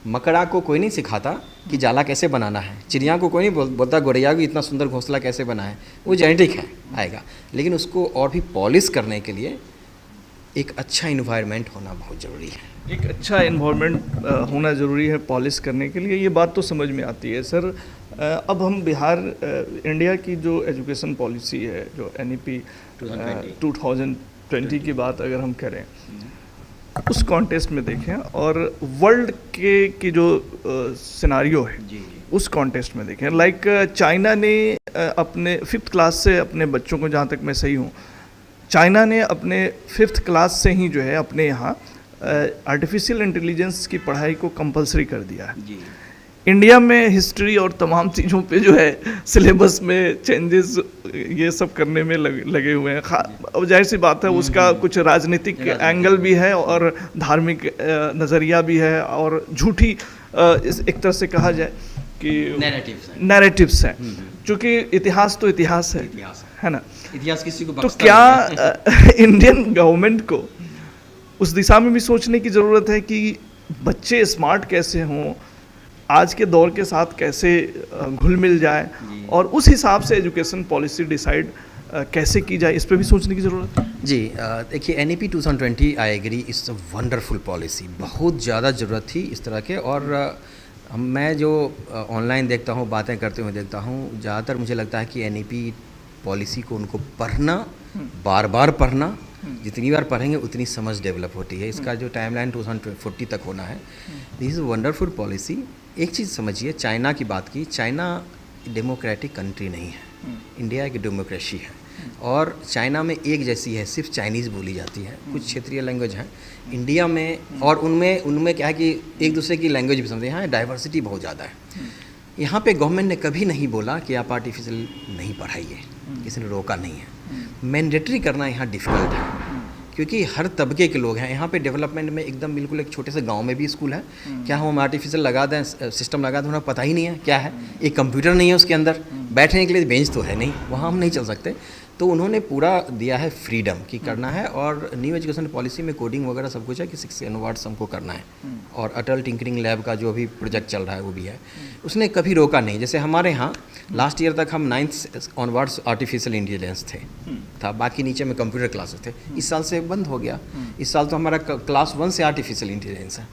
मकड़ा को कोई नहीं सिखाता कि जाला कैसे बनाना है, चिड़िया को कोई नहीं बोलता गौरैया को इतना सुंदर घोंसला कैसे बना है, वो जेनेटिक है, आएगा। लेकिन उसको और भी पॉलिश करने के लिए एक अच्छा इन्वायरमेंट होना बहुत ज़रूरी है। एक अच्छा इन्वायरमेंट होना ज़रूरी है पॉलिश करने के लिए, ये बात तो समझ में आती है सर। अब हम बिहार इंडिया की जो एजुकेशन पॉलिसी है, जो NEP 2020 की बात अगर हम करें, उस कॉन्टेस्ट में देखें और वर्ल्ड की जो सिनारियो है उस कॉन्टेस्ट में देखें, लाइक चाइना ने अपने 5th क्लास से अपने बच्चों को, जहाँ तक मैं सही हूँ, चाइना ने अपने 5th क्लास से ही जो है अपने यहाँ आर्टिफिशियल इंटेलिजेंस की पढ़ाई को कंपलसरी कर दिया है। इंडिया में हिस्ट्री और तमाम चीज़ों पे जो है सिलेबस में चेंजेस ये सब करने में लगे हुए हैं। अब जाहिर सी बात है उसका कुछ राजनीतिक एंगल भी है और धार्मिक नज़रिया भी है और झूठी एक तरह से कहा जाए कि नैरेटिव्स हैं, क्योंकि इतिहास तो इतिहास है ना। इतिहास किसी को तो क्या इंडियन गवर्नमेंट को उस दिशा में भी सोचने की ज़रूरत है कि बच्चे स्मार्ट कैसे हों, आज के दौर के साथ कैसे घुल मिल जाए और उस हिसाब से एजुकेशन पॉलिसी डिसाइड कैसे की जाए, इस पर भी सोचने की ज़रूरत है? जी, देखिए NEP 2020 I agree is a wonderful policy, बहुत ज़्यादा ज़रूरत थी इस तरह के। और मैं जो ऑनलाइन देखता हूँ, बातें करते हुए देखता हूँ, ज़्यादातर मुझे लगता है कि NEP पॉलिसी को उनको पढ़ना, बार बार पढ़ना, जितनी बार पढ़ेंगे उतनी समझ डेवलप होती है। इसका जो टाइमलाइन 2040 तक होना है, दिस इज़ वंडरफुल पॉलिसी। एक चीज़ समझिए, चाइना की बात की, चाइना डेमोक्रेटिक कंट्री नहीं है, इंडिया एक डेमोक्रेसी है और चाइना में एक जैसी है, सिर्फ चाइनीज़ बोली जाती है, कुछ क्षेत्रीय लैंग्वेज हैं इंडिया में, और उनमें क्या है कि एक दूसरे की लैंग्वेज भी समझते हैं। यहाँ डाइवर्सिटी बहुत ज़्यादा है। यहाँ पे गवर्नमेंट ने कभी नहीं बोला कि आप आर्टिफिशियल नहीं पढ़ाइए, किसी ने रोका नहीं है। मैंडेटरी करना यहाँ डिफ़िकल्ट है क्योंकि हर तबके के लोग हैं यहाँ पे। डेवलपमेंट में एकदम बिल्कुल एक छोटे से गांव में भी स्कूल है, क्या हम आर्टिफिशियल लगा दें, सिस्टम लगा दें, उन्हें पता ही नहीं है क्या है, एक कंप्यूटर नहीं है उसके अंदर, बैठने के लिए बेंच तो है नहीं, वहाँ हम नहीं चल सकते। तो उन्होंने पूरा दिया है फ्रीडम कि करना है, और न्यू एजुकेशन पॉलिसी में कोडिंग वगैरह सब कुछ है कि 6 ऑनवर्ड्स हमको करना है, और अटल टिंकरिंग लैब का जो अभी प्रोजेक्ट चल रहा है वो भी है। उसने कभी रोका नहीं। जैसे हमारे यहाँ लास्ट ईयर तक हम 9th ऑनवर्ड्स आर्टिफिशियल इंटेलिजेंस था, बाकी नीचे में कंप्यूटर क्लासेस थे। इस साल से बंद हो गया। इस साल तो हमारा क्लास 1 से आर्टिफिशियल इंटेलिजेंस है,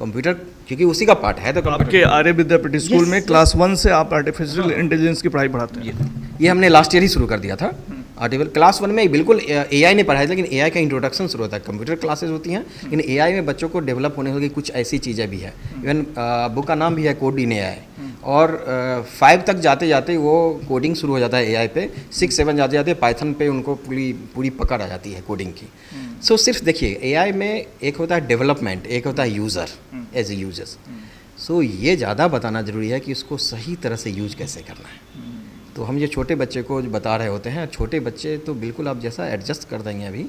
कंप्यूटर, क्योंकि उसी का पार्ट है। तो आपके आर्य विद्यापीठ स्कूल में क्लास 1 से आप आर्टिफिशियल इंटेलिजेंस की पढ़ाई पढ़ाते हैं? ये हमने लास्ट ईयर ही शुरू कर दिया था। आर्टिफिशियल क्लास 1 में बिल्कुल एआई नहीं पढ़ाया, लेकिन एआई का इंट्रोडक्शन शुरू होता है। कंप्यूटर क्लासेस होती हैं, लेकिन एआई में बच्चों को डेवलप होने होगी कुछ ऐसी चीज़ें भी है। इवन बुक का नाम भी है कोड इन एआई, और 5 तक जाते जाते वो कोडिंग शुरू हो जाता है एआई पे। 6, 7 जाते जाते पाइथन पे उनको पूरी पकड़ आ जाती है कोडिंग की। सो सिर्फ देखिए, एआई में एक होता है डेवलपमेंट, एक होता है यूज़र एज ए यूजर्स। सो ये ज़्यादा बताना ज़रूरी है कि उसको सही तरह से यूज कैसे करना है। तो हम ये छोटे बच्चे को जो बता रहे होते हैं, छोटे बच्चे तो बिल्कुल आप जैसा एडजस्ट कर देंगे अभी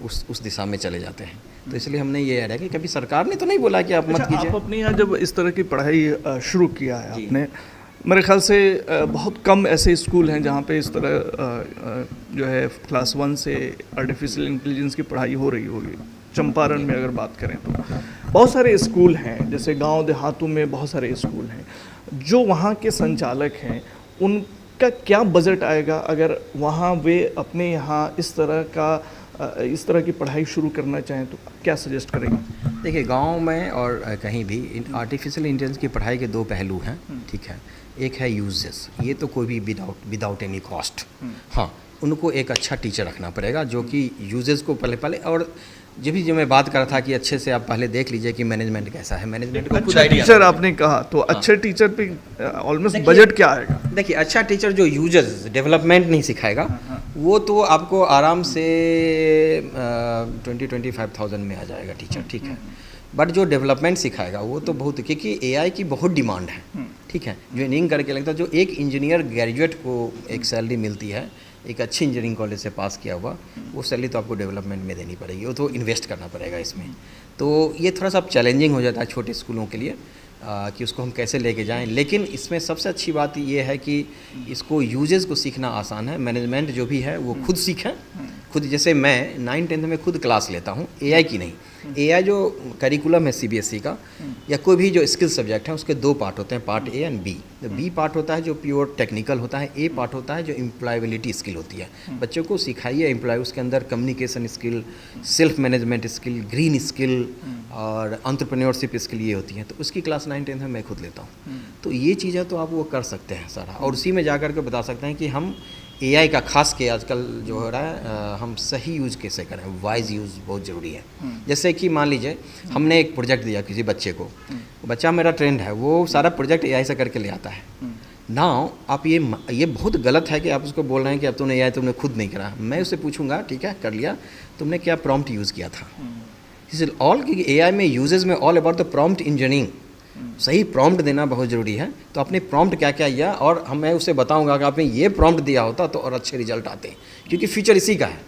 उस दिशा में चले जाते हैं। तो इसलिए हमने ये ऐड है कि कभी सरकार ने तो नहीं बोला कि आप मत कीजिए। आप अपने यहाँ जब इस तरह की पढ़ाई शुरू किया है आपने, मेरे ख्याल से बहुत कम ऐसे स्कूल हैं जहाँ पे इस तरह जो है क्लास 1 से आर्टिफिशियल इंटेलिजेंस की पढ़ाई हो रही होगी। चंपारण में अगर बात करें तो बहुत सारे स्कूल हैं, जैसे गांव देहातों में बहुत सारे स्कूल हैं। जो वहाँ के संचालक हैं उनका क्या बजट आएगा अगर वहाँ वे अपने यहाँ इस तरह की पढ़ाई शुरू करना चाहें, तो क्या सजेस्ट करेंगे? देखिए, गांव में और कहीं भी आर्टिफिशियल इंटेलिजेंस की पढ़ाई के 2 पहलू हैं, ठीक है। एक है यूजेस, ये तो कोई भी विदाउट एनी कॉस्ट। हाँ, उनको एक अच्छा टीचर रखना पड़ेगा जो कि यूजेस को पहले और जो मैं बात कर रहा था कि अच्छे से आप पहले देख लीजिए कि मैनेजमेंट कैसा है। मैनेजमेंट को अच्छा टीचर आपने कहा, तो अच्छे टीचर पे ऑलमोस्ट बजट क्या आएगा? देखिए, अच्छा टीचर जो यूजर्स डेवलपमेंट नहीं सिखाएगा, वो तो आपको आराम से 20-25,000 में आ जाएगा टीचर, ठीक है। बट जो डेवलपमेंट सिखाएगा वो तो बहुत, क्योंकि एआई की बहुत डिमांड है, ठीक है। जो इंजीनियरिंग करके लगता है, जो एक इंजीनियर ग्रेजुएट को एक सैलरी मिलती है, एक अच्छी इंजीनियरिंग कॉलेज से पास किया हुआ, वो सैलरी तो आपको डेवलपमेंट में देनी पड़ेगी, वो तो इन्वेस्ट करना पड़ेगा इसमें। तो ये थोड़ा सा चैलेंजिंग हो जाता है छोटे स्कूलों के लिए कि उसको हम कैसे लेके जाएं। लेकिन इसमें सबसे अच्छी बात ये है कि इसको यूजेस को सीखना आसान है। मैनेजमेंट जो भी है वो खुद सीखें, खुद। जैसे मैं 9th-10th में खुद क्लास लेता हूँ, एआई की नहीं। एआई जो करिकुलम है सीबीएसई का, या कोई भी जो स्किल सब्जेक्ट है, उसके 2 पार्ट होते हैं, पार्ट ए एंड बी। तो बी पार्ट होता है जो प्योर टेक्निकल होता है, ए पार्ट होता है जो एम्प्लॉयबिलिटी स्किल होती है। बच्चों को सिखाइए एम्प्लॉय, उसके अंदर communication skill, self management skill, green skill और एंटरप्रेन्योरशिप स्किल ये होती हैं। तो उसकी क्लास 9th-10th में मैं खुद लेता हूँ। तो ये चीज़ें तो आप वो कर सकते हैं सारा, और उसी में जा कर के बता सकते हैं कि हम एआई का खास के आजकल जो हो रहा है, हम सही यूज़ कैसे करें। वाइज यूज़ बहुत ज़रूरी है। जैसे कि मान लीजिए हमने एक प्रोजेक्ट दिया किसी बच्चे को, बच्चा मेरा ट्रेंड है, वो सारा प्रोजेक्ट एआई से करके ले आता है। नाउ आप ये बहुत गलत है कि आप उसको बोल रहे हैं कि अब तुमने एआई तुमने खुद नहीं करा। मैं उससे पूछूंगा, ठीक है कर लिया, तुमने क्या प्रॉम्प्ट यूज़ किया था? दिस इज ऑल, क्योंकि एआई में यूजेस में all about the prompt engineering. सही प्रॉम्प्ट देना बहुत ज़रूरी है। तो आपने प्रॉम्प्ट क्या क्या किया, और मैं उसे बताऊंगा कि आपने ये प्रॉम्प्ट दिया होता तो और अच्छे रिजल्ट आते हैं, क्योंकि फ्यूचर इसी का है।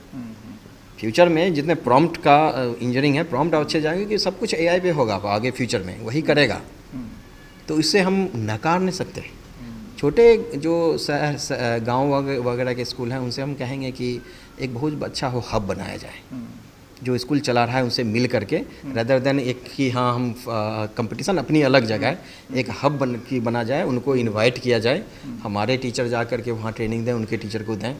फ्यूचर में जितने प्रॉम्प्ट का इंजीनियरिंग है, प्रॉम्प्ट अच्छे जाएंगे कि सब कुछ एआई पे होगा आगे फ्यूचर में, वही करेगा। तो इससे हम नकार नहीं सकते। छोटे जो गाँव वगैरह के स्कूल हैं, उनसे हम कहेंगे कि एक बहुत अच्छा हो हब बनाया जाए, जो स्कूल चला रहा है उनसे मिल करके, रदर देन एक कि हाँ हम कंपटीशन अपनी अलग जगह है, एक हब बना जाए, उनको इनवाइट किया जाए, हमारे टीचर जा करके वहाँ ट्रेनिंग दें, उनके टीचर को दें।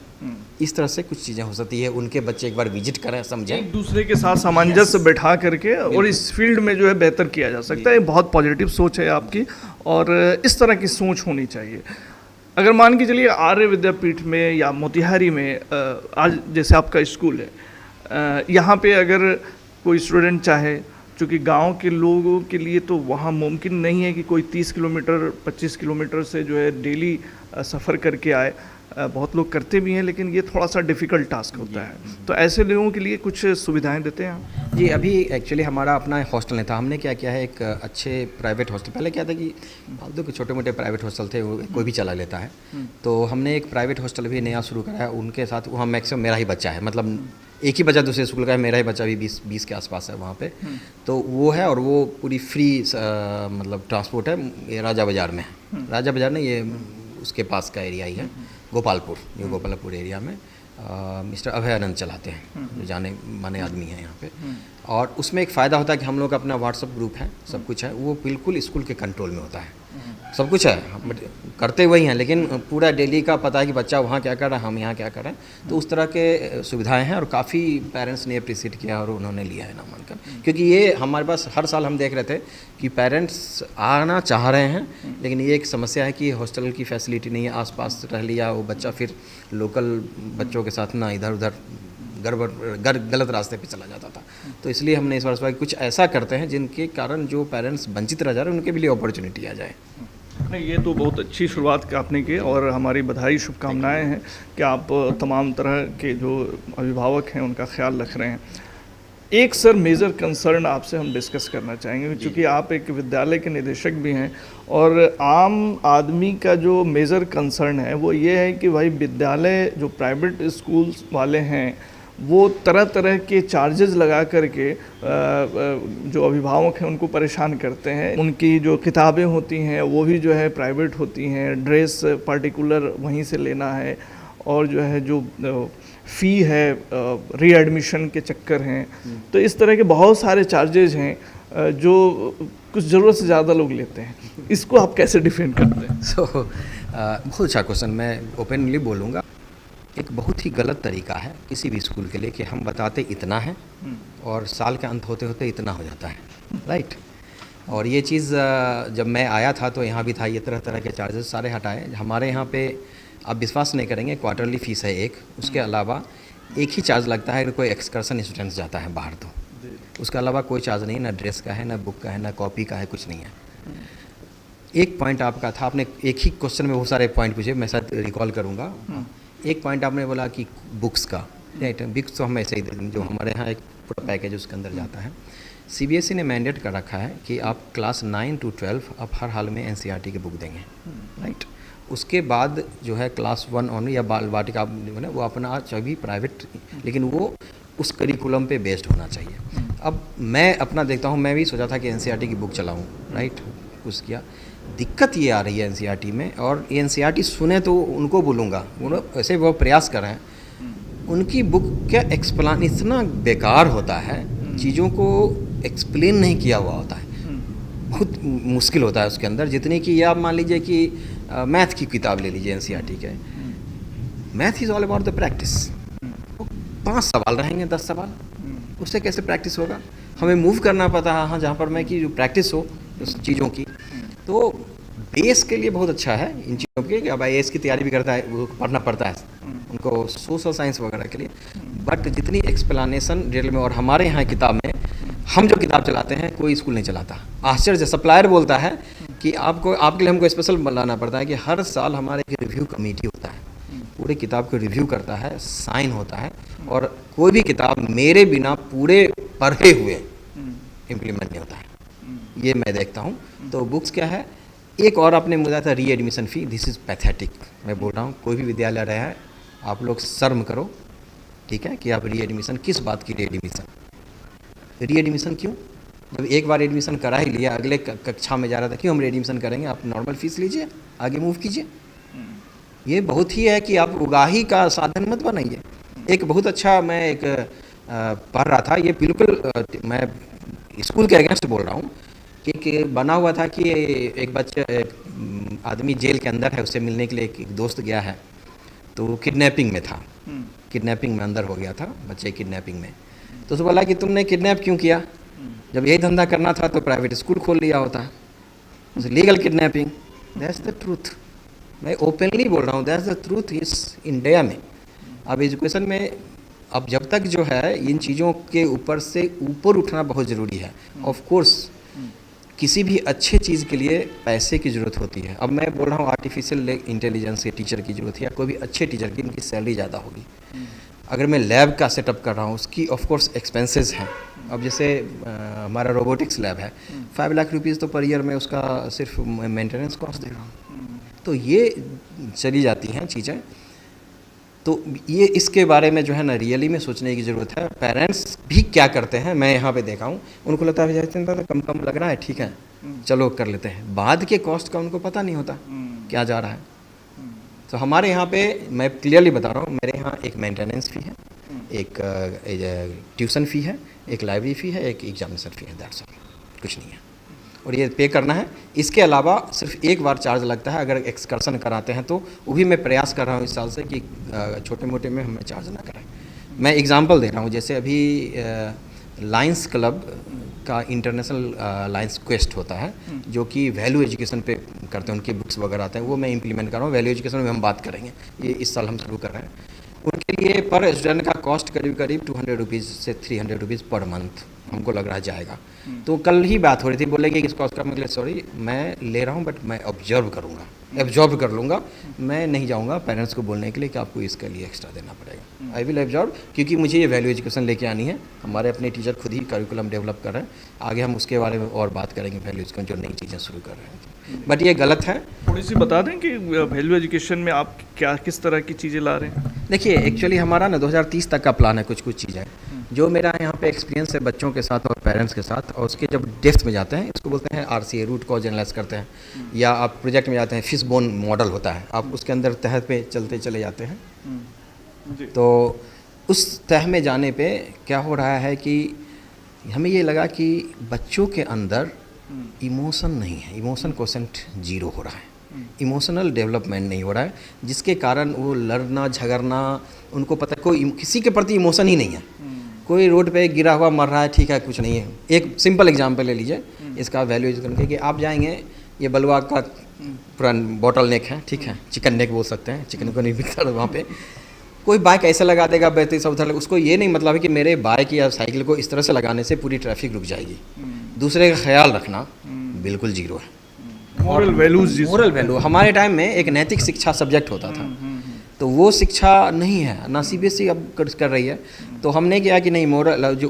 इस तरह से कुछ चीज़ें हो सकती है, उनके बच्चे एक बार विजिट करें, समझें, एक दूसरे के साथ सामंजस्य बैठा करके, और इस फील्ड में जो है बेहतर किया जा सकता है। बहुत पॉजिटिव सोच है आपकी, और इस तरह की सोच होनी चाहिए। अगर मान के चलिए आर्य विद्यापीठ में या मोतिहारी में आज जैसे आपका स्कूल है, यहाँ पे अगर कोई स्टूडेंट चाहे, चूँकि गांव के लोगों के लिए तो वहाँ मुमकिन नहीं है कि कोई 30 किलोमीटर 25 किलोमीटर से जो है डेली सफ़र करके आए। बहुत लोग करते भी हैं, लेकिन ये थोड़ा सा डिफ़िकल्ट टास्क होता है। तो ऐसे लोगों के लिए कुछ सुविधाएं देते हैं आप? जी, अभी एक्चुअली हमारा अपना हॉस्टल नहीं था। हमने क्या किया है, एक अच्छे प्राइवेट हॉस्टल, पहले क्या था कि फालतू के छोटे मोटे प्राइवेट हॉस्टल थे, वो कोई भी चला लेता है। तो हमने एक प्राइवेट हॉस्टल भी नया शुरू करा है, उनके साथ वहाँ मैक्सिमम मेरा ही बच्चा है, मतलब एक ही बच्चा दूसरे स्कूल का है, मेरा ही बच्चा भी 20 के आसपास है वहाँ पे। तो वो है, और वो पूरी फ्री मतलब ट्रांसपोर्ट है। ये राजा बाज़ार में है, राजा बाज़ार नहीं, ये उसके पास का एरिया ही है, गोपालपुर, न्यू गोपालपुर एरिया में। मिस्टर अभय आनंद चलाते हैं, जो जाने माने आदमी हैं यहाँ पे। और उसमें एक फ़ायदा होता है कि हम लोग का अपना व्हाट्सअप ग्रुप है, सब कुछ है, वो बिल्कुल स्कूल के कंट्रोल में होता है, सब कुछ है, बट करते वही हैं, लेकिन पूरा डेली का पता है कि बच्चा वहाँ क्या कर रहा है, हम यहाँ क्या कर रहे हैं। तो उस तरह के सुविधाएं हैं और काफ़ी पेरेंट्स ने अप्रिशिएट किया और उन्होंने लिया है नामांकन, क्योंकि ये हमारे पास हर साल हम देख रहे थे कि पेरेंट्स आना चाह रहे हैं, लेकिन ये एक समस्या है कि हॉस्टल की फैसिलिटी नहीं है, आसपास रह लिया वो बच्चा, फिर लोकल बच्चों के साथ ना इधर उधर गलत रास्ते पे चला जाता था। तो इसलिए हमने इस बार कुछ ऐसा करते हैं जिनके कारण जो पेरेंट्स वंचित रह जा रहे हैं उनके लिए अपॉर्चुनिटी आ जाए। नहीं, ये तो बहुत अच्छी शुरुआत आपने की और हमारी बधाई शुभकामनाएं हैं कि आप तमाम तरह के जो अभिभावक हैं उनका ख्याल रख रहे हैं। एक सर मेजर कंसर्न आपसे हम डिस्कस करना चाहेंगे, क्योंकि आप एक विद्यालय के निदेशक भी हैं और आम आदमी का जो मेजर कंसर्न है वो ये है कि भाई विद्यालय जो प्राइवेट स्कूल्स वाले हैं वो तरह तरह के चार्जेस लगा करके जो अभिभावक हैं उनको परेशान करते हैं। उनकी जो किताबें होती हैं वो भी जो है प्राइवेट होती हैं, ड्रेस पार्टिकुलर वहीं से लेना है, और जो है जो फ़ी है रीएडमिशन के चक्कर हैं। तो इस तरह के बहुत सारे चार्जेस हैं जो कुछ ज़रूरत से ज़्यादा लोग लेते हैं। इसको आप कैसे डिफेंड करते हैं? बहुत अच्छा क्वेश्चन, मैं ओपनली बोलूँगा। एक बहुत ही गलत तरीका है किसी भी स्कूल के लिए कि हम बताते इतना है और साल का अंत होते होते इतना हो जाता है, राइट। और ये चीज़ जब मैं आया था तो यहाँ भी था, ये तरह तरह के चार्जेस सारे हटाए। हमारे यहाँ पे आप विश्वास नहीं करेंगे, क्वार्टरली फ़ीस है एक, उसके अलावा एक ही चार्ज लगता है कोई एक्सकर्सन स्टूडेंट्स जाता है बाहर, तो उसके अलावा कोई चार्ज नहीं, ना ड्रेस का है, ना बुक का है, ना कॉपी का है, कुछ नहीं है। एक पॉइंट आपका था, आपने एक ही क्वेश्चन में बहुत सारे पॉइंट पूछे, मैं शायद रिकॉल करूँगा। एक पॉइंट आपने बोला कि बुक्स का, राइट। बुक्स तो हम ऐसे ही देते, जो हमारे यहाँ एक पूरा पैकेज उसके अंदर जाता है। सीबीएसई ने मैंडेट कर रखा है कि आप क्लास 9 to 12 आप हर हाल में एनसीईआरटी की बुक देंगे, राइट। उसके बाद जो है क्लास 1 ऑन या बाल वाटिका वो अपना भी प्राइवेट, लेकिन वो उस करिकुलम पे बेस्ड होना चाहिए। अब मैं अपना देखता हूँ, मैं भी सोचा था कि एनसीईआरटी की बुक चलाऊँ, राइट, कुछ किया। दिक्कत ये आ रही है एनसीईआरटी में, और ये एनसीईआरटी सुने तो उनको बोलूँगा, वो ऐसे वो प्रयास कर रहे हैं, उनकी बुक का एक्सप्लेन इतना बेकार होता है, चीज़ों को एक्सप्लेन नहीं किया हुआ होता है, बहुत मुश्किल होता है उसके अंदर। जितनी कि आप मान लीजिए कि मैथ की किताब ले लीजिए एनसीईआरटी के, math is all about the practice. 5 सवाल रहेंगे, 10 सवाल, उससे कैसे प्रैक्टिस होगा? हमें मूव करना पड़ता है हाँ जहाँ पर मैं कि जो प्रैक्टिस हो उस चीज़ों की। तो बेस के लिए बहुत अच्छा है इन चीज़ों के, कि अब आईएएस की तैयारी भी करता है, वो पढ़ना पड़ता है उनको, सोशल साइंस वगैरह के लिए। बट जितनी एक्सप्लेनेशन डिटेल में, और हमारे यहाँ किताब में, हम जो किताब चलाते हैं कोई स्कूल नहीं चलाता। आश्चर्य, सप्लायर बोलता है कि आपके लिए हमको स्पेशल बनाना पड़ता है कि हर साल हमारे एक रिव्यू कमेटी होता है, पूरे किताब को रिव्यू करता है, साइन होता है, और कोई भी किताब मेरे बिना पूरे पढ़े हुए इम्प्लीमेंट नहीं होता है। ये मैं देखता हूँ। तो बुक्स क्या है, एक और आपने मुझे था री admission fee, this is pathetic. मैं बोल रहा हूँ कोई भी विद्यालय रहा है, आप लोग शर्म करो, ठीक है, कि आप री एडमिशन, किस बात की री एडमिशन क्यों? जब एक बार एडमिशन करा ही लिया, अगले कक्षा में जा रहा था, क्यों हम री एडमिशन करेंगे? आप नॉर्मल फीस लीजिए, आगे मूव कीजिए। ये बहुत ही है कि आप उगाही का साधन मत बनाइए। एक बहुत अच्छा, मैं एक पढ़ रहा था, ये बिल्कुल मैं स्कूल के अगेंस्ट बोल रहा हूँ, कि बना हुआ था कि एक बच्चा, एक आदमी जेल के अंदर है, उससे मिलने के लिए एक दोस्त गया है, तो वो किडनैपिंग में था, किडनैपिंग में अंदर हो गया था, बच्चे किडनैपिंग में। तो उसने बोला कि तुमने किडनैप क्यों किया? जब यही धंधा करना था तो प्राइवेट स्कूल खोल लिया होता। Legal kidnapping, that's the truth. मैं ओपनली बोल रहा हूँ, दैट्स द ट्रूथ इस इंडिया में। अब एजुकेशन में अब जब तक जो है इन चीज़ों के ऊपर से ऊपर उठना बहुत ज़रूरी है। ऑफ कोर्स किसी भी अच्छे चीज़ के लिए पैसे की ज़रूरत होती है। अब मैं बोल रहा हूँ आर्टिफिशियल इंटेलिजेंस के टीचर की ज़रूरत है, या कोई भी अच्छे टीचर की, इनकी सैलरी ज़्यादा होगी। अगर मैं लैब का सेटअप कर रहा हूँ, उसकी ऑफ कोर्स एक्सपेंसेस हैं। अब जैसे हमारा रोबोटिक्स लैब है, 5 लाख रुपीज़ तो पर ईयर में उसका सिर्फ मेंटेनेंस कॉस्ट दे रहा हूँ। तो ये चली जाती हैं चीज़ें। तो ये इसके बारे में जो है ना रियली में सोचने की ज़रूरत है। पेरेंट्स भी क्या करते हैं, मैं यहाँ पे देखा हूँ, उनको लगता है चिंता तो कम लग रहा है, ठीक है चलो कर लेते हैं। बाद के कॉस्ट का उनको पता नहीं होता क्या जा रहा है। तो हमारे यहाँ पे मैं क्लियरली बता रहा हूँ, मेरे यहाँ एक मेंटेनेंस फ़ी है, एक ट्यूशन फ़ी है, एक लाइब्रेरी फ़ी है, एक एग्जामिनेशन फ़ी है, दैट्स ऑल, कुछ नहीं है। और ये पे करना है। इसके अलावा सिर्फ एक बार चार्ज लगता है अगर एक्सकर्सन कराते हैं, तो वो भी मैं प्रयास कर रहा हूँ इस साल से कि छोटे मोटे में हमें चार्ज ना कराएं। मैं एग्जांपल दे रहा हूँ, जैसे अभी लायंस क्लब का इंटरनेशनल लायंस क्वेस्ट होता है जो कि वैल्यू एजुकेशन पे करते हैं, उनके बुक्स वगैरह आते हैं, वो मैं इंप्लीमेंट कर रहा हूँ। वैल्यू एजुकेशन में हम बात करेंगे, ये इस साल हम शुरू कर रहे हैं। उनके लिए पर स्टूडेंट का कॉस्ट करीब करीब 200 रुपीज़ से 300 रुपीज़ पर मंथ हमको लग रहा है जाएगा। तो कल ही बात हो रही थी, बोले कि इस कॉस्ट का मतलब सॉरी मैं ले रहा हूँ बट मैं ऑब्जर्व करूँगा, एब्जॉर्ब कर लूँगा, मैं नहीं जाऊँगा पेरेंट्स को बोलने के लिए कि आपको इसके लिए एक्स्ट्रा देना पड़ेगा। आई विल एब्जॉर्ब, क्योंकि मुझे ये वैल्यू एजुकेशन लेके आनी है। हमारे अपने टीचर खुद ही करिकुलम डेवलप कर रहे हैं, आगे हम उसके बारे में और बात करेंगे, वैल्यू एजुकेशन जो नई चीज़ें शुरू कर रहे हैं। बट ये गलत है। थोड़ी सी बता दें कि वैल्यू एजुकेशन में आप क्या किस तरह की चीज़ें ला रहे हैं? देखिए एक्चुअली हमारा ना 2030 तक का प्लान है, कुछ चीज़ें जो मेरा यहाँ पे एक्सपीरियंस है बच्चों के साथ और पेरेंट्स के साथ, और उसके जब डेप्थ में जाते हैं, इसको बोलते हैं RCA, रूट कॉज एनालाइज करते हैं, या आप प्रोजेक्ट में जाते हैं, फिश बोन मॉडल होता है, आप उसके अंदर तह पे चलते चले जाते हैं। तो उस तह में जाने पे क्या हो रहा है कि हमें ये लगा कि बच्चों के अंदर इमोशन नहीं है, इमोशन कोसेंट जीरो हो रहा है, इमोशनल डेवलपमेंट नहीं हो रहा है, जिसके कारण वो लड़ना झगड़ना, उनको पता कोई किसी के प्रति इमोशन ही नहीं है। कोई रोड पे गिरा हुआ मर रहा है, ठीक है, कुछ नहीं है। एक सिंपल एग्जांपल ले लीजिए इसका वैल्यू एजुकेशन कि आप जाएंगे, ये बलुआ का पुरान बॉटल नेक है, ठीक है, चिकन नेक बोल सकते हैं, चिकन को नहीं बिकता वहाँ पे। कोई बाइक ऐसे लगा देगा बैठते सब उधर, उसको ये नहीं मतलब है कि मेरे बाइक या साइकिल को इस तरह से लगाने से पूरी ट्रैफिक रुक जाएगी। दूसरे का ख्याल रखना बिल्कुल जीरो है। मॉरल वैल्यूज, मोरल वैल्यू हमारे टाइम में एक नैतिक शिक्षा सब्जेक्ट होता था, तो वो शिक्षा नहीं है ना, CBSE अब कर रही है। तो हमने किया कि नहीं, मोरल जो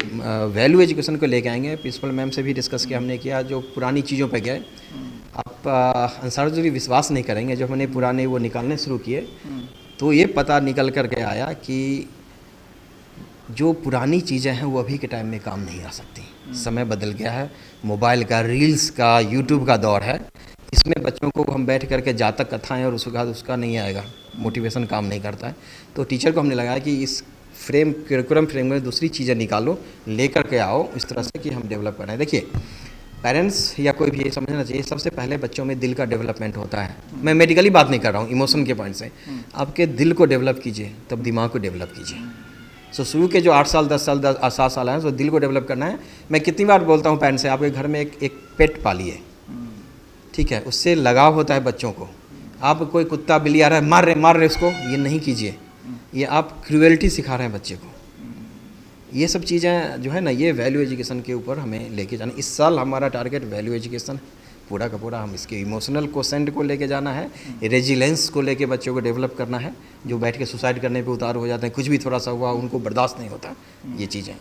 वैल्यू एजुकेशन को लेके आएंगे, प्रिंसिपल मैम से भी डिस्कस किया हमने, किया जो पुरानी चीज़ों पे गए। आप अंसार जी भी विश्वास नहीं करेंगे, जब हमने पुराने वो निकालने शुरू किए तो ये पता निकल कर के आया कि जो पुरानी चीज़ें हैं वो अभी के टाइम में काम नहीं आ सकती। समय बदल गया है, मोबाइल का, रील्स का, यूट्यूब का दौर है। इसमें बच्चों को हम बैठ करके जातक कथाएं और उसके बाद उसका नहीं आएगा, मोटिवेशन काम नहीं करता है। तो टीचर को हमने लगाया कि इस करिकुलम फ्रेम में दूसरी चीज़ें निकालो, लेकर के आओ इस तरह से कि हम डेवलप करें। देखिए पेरेंट्स या कोई भी ये समझना चाहिए, सबसे पहले बच्चों में दिल का डेवलपमेंट होता है। मैं मेडिकली बात नहीं कर रहा हूँ, इमोशन के पॉइंट से। आपके दिल को डेवलप कीजिए तब दिमाग को डेवलप कीजिए। सो शुरू के जो 8 साल 10 साल 7 साल हैं, तो दिल को डेवलप करना है। मैं कितनी बार बोलता हूँ पेरेंट्स से, आपके घर में एक पेट पालिए, ठीक है, उससे लगाव होता है बच्चों को। आप कोई कुत्ता बिल्ली आ रहा है, मार रहे उसको, ये नहीं कीजिए, ये आप क्रूएल्टी सिखा रहे हैं बच्चे को। ये सब चीज़ें जो है ना, ये वैल्यू एजुकेशन के ऊपर हमें लेके जाना। इस साल हमारा टारगेट वैल्यू एजुकेशन पूरा का पूरा, हम इसके इमोशनल कोसेंट को लेके जाना है, रेजिलेंस को लेके बच्चों को डेवलप करना है। जो बैठ के सुसाइड करने पे उतार हो जाते हैं, कुछ भी थोड़ा सा हुआ उनको बर्दाश्त नहीं होता ये चीज़ें,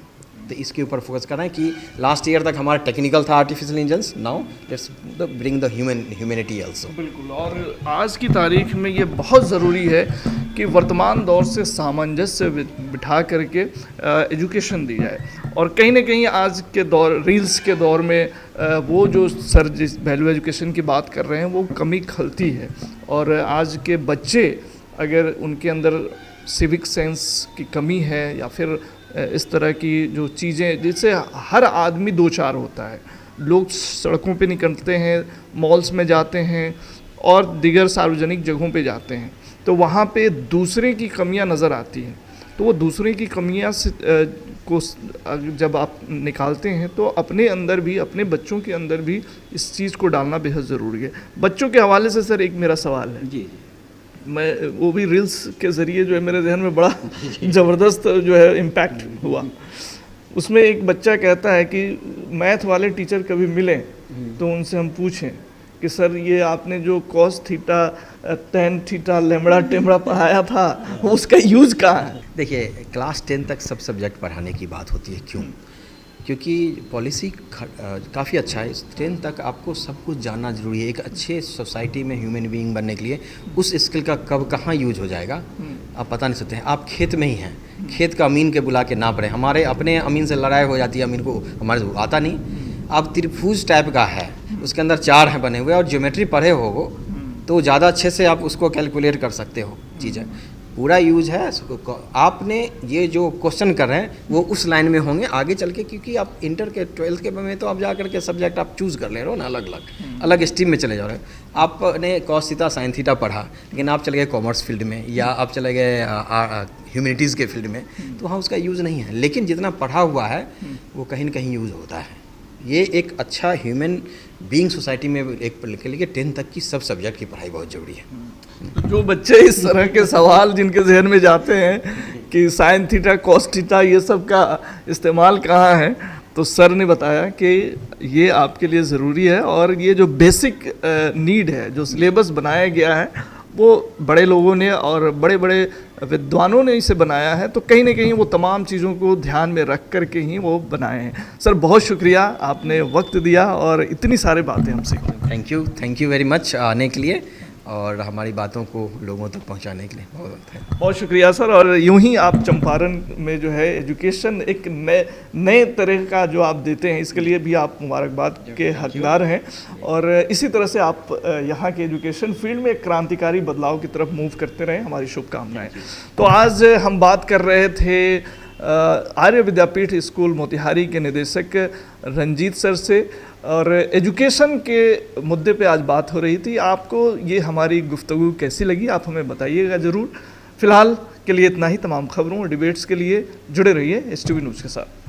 तो इसके ऊपर फोकस कर रहे हैं। कि लास्ट ईयर तक हमारा टेक्निकल था artificial intelligence, now let's bring the humanity also. बिल्कुल, और आज की तारीख में ये बहुत ज़रूरी है कि वर्तमान दौर से सामंजस्य बिठा करके एजुकेशन दी जाए। और कहीं ना कहीं आज के दौर, रील्स के दौर में वो जो सर जिस वैल्यू एजुकेशन की बात कर रहे हैं वो कमी खलती है। और आज के बच्चे अगर उनके अंदर सिविक सेंस की कमी है या फिर इस तरह की जो चीज़ें, जिससे हर आदमी दो चार होता है, लोग सड़कों पे निकलते हैं, मॉल्स में जाते हैं और दीगर सार्वजनिक जगहों पे जाते हैं, तो वहाँ पे दूसरे की कमियाँ नज़र आती हैं। तो वो दूसरे की कमियाँ से को जब आप निकालते हैं तो अपने अंदर भी, अपने बच्चों के अंदर भी इस चीज़ को डालना बेहद ज़रूरी है। बच्चों के हवाले से सर एक मेरा सवाल है जी, मैं वो भी रील्स के ज़रिए जो है मेरे जहन में बड़ा ज़बरदस्त जो है इम्पैक्ट हुआ। उसमें एक बच्चा कहता है कि मैथ वाले टीचर कभी मिलें तो उनसे हम पूछें कि सर ये आपने जो कॉस थीटा टेन थीटा लेमड़ा टेमड़ा पढ़ाया था उसका यूज़ कहाँ है? देखिए क्लास 10 तक सब सब्जेक्ट पढ़ाने की बात होती है। क्यों? क्योंकि पॉलिसी काफ़ी अच्छा है। 10 तक आपको सब कुछ जानना जरूरी है। एक अच्छे सोसाइटी में ह्यूमन बीइंग बनने के लिए उस स्किल का कब कहाँ यूज हो जाएगा आप पता नहीं सकते हैं। आप खेत में ही हैं, खेत का अमीन के बुला के ना पड़े। हमारे अपने अमीन से लड़ाई हो जाती है, अमीन को हमारे से आता नहीं। आप त्रिभुज टाइप का है, उसके अंदर 4 हैं बने हुए और ज्योमेट्री पढ़े हो वो तो ज़्यादा अच्छे से आप उसको कैलकुलेट कर सकते हो चीज़ें। पूरा यूज है आपने ये जो क्वेश्चन कर रहे हैं वो उस लाइन में होंगे आगे चल के, क्योंकि आप इंटर के 12th के में तो आप जा करके सब्जेक्ट आप चूज़ कर ले रहे हो ना, अलग अलग अलग स्ट्रीम में चले जा रहे हो। आपने कॉस थीटा साइन थीटा पढ़ा, लेकिन आप चले गए कॉमर्स फील्ड में या आप चले गए ह्यूमैनिटीज़ के फील्ड में, तो वहाँ उसका यूज़ नहीं है। लेकिन जितना पढ़ा हुआ है वो कहीं ना कहीं यूज़ होता है। ये एक अच्छा ह्यूमन बीइंग सोसाइटी में एक के लिए 10th तक की सब सब्जेक्ट की पढ़ाई बहुत ज़रूरी है। जो बच्चे इस तरह के सवाल जिनके जहन में जाते हैं कि साइन थीटा कॉस थीटा ये सब का इस्तेमाल कहाँ है, तो सर ने बताया कि ये आपके लिए ज़रूरी है और ये जो बेसिक नीड है, जो सिलेबस बनाया गया है वो बड़े लोगों ने और बड़े बड़े विद्वानों ने इसे बनाया है, तो कहीं ना कहीं वो तमाम चीज़ों को ध्यान में रख कर के ही वो बनाए हैं। सर बहुत शुक्रिया, आपने वक्त दिया और इतनी सारी बातें हमसे की। थैंक यू वेरी मच आने के लिए और हमारी बातों को लोगों तक पहुंचाने के लिए बहुत शुक्रिया सर। और यूं ही आप चंपारण में जो है एजुकेशन एक नए तरह का जो आप देते हैं, इसके लिए भी आप मुबारकबाद के हकदार हैं और इसी तरह से आप यहाँ के एजुकेशन फील्ड में एक क्रांतिकारी बदलाव की तरफ मूव करते रहें, हमारी शुभकामनाएं। तो आज हम बात कर रहे थे आर्य विद्यापीठ स्कूल मोतिहारी के निदेशक रंजीत सर से और एजुकेशन के मुद्दे पे आज बात हो रही थी। आपको ये हमारी गुफ्तगू कैसी लगी आप हमें बताइएगा ज़रूर। फ़िलहाल के लिए इतना ही। तमाम खबरों और डिबेट्स के लिए जुड़े रहिए STV न्यूज़ के साथ।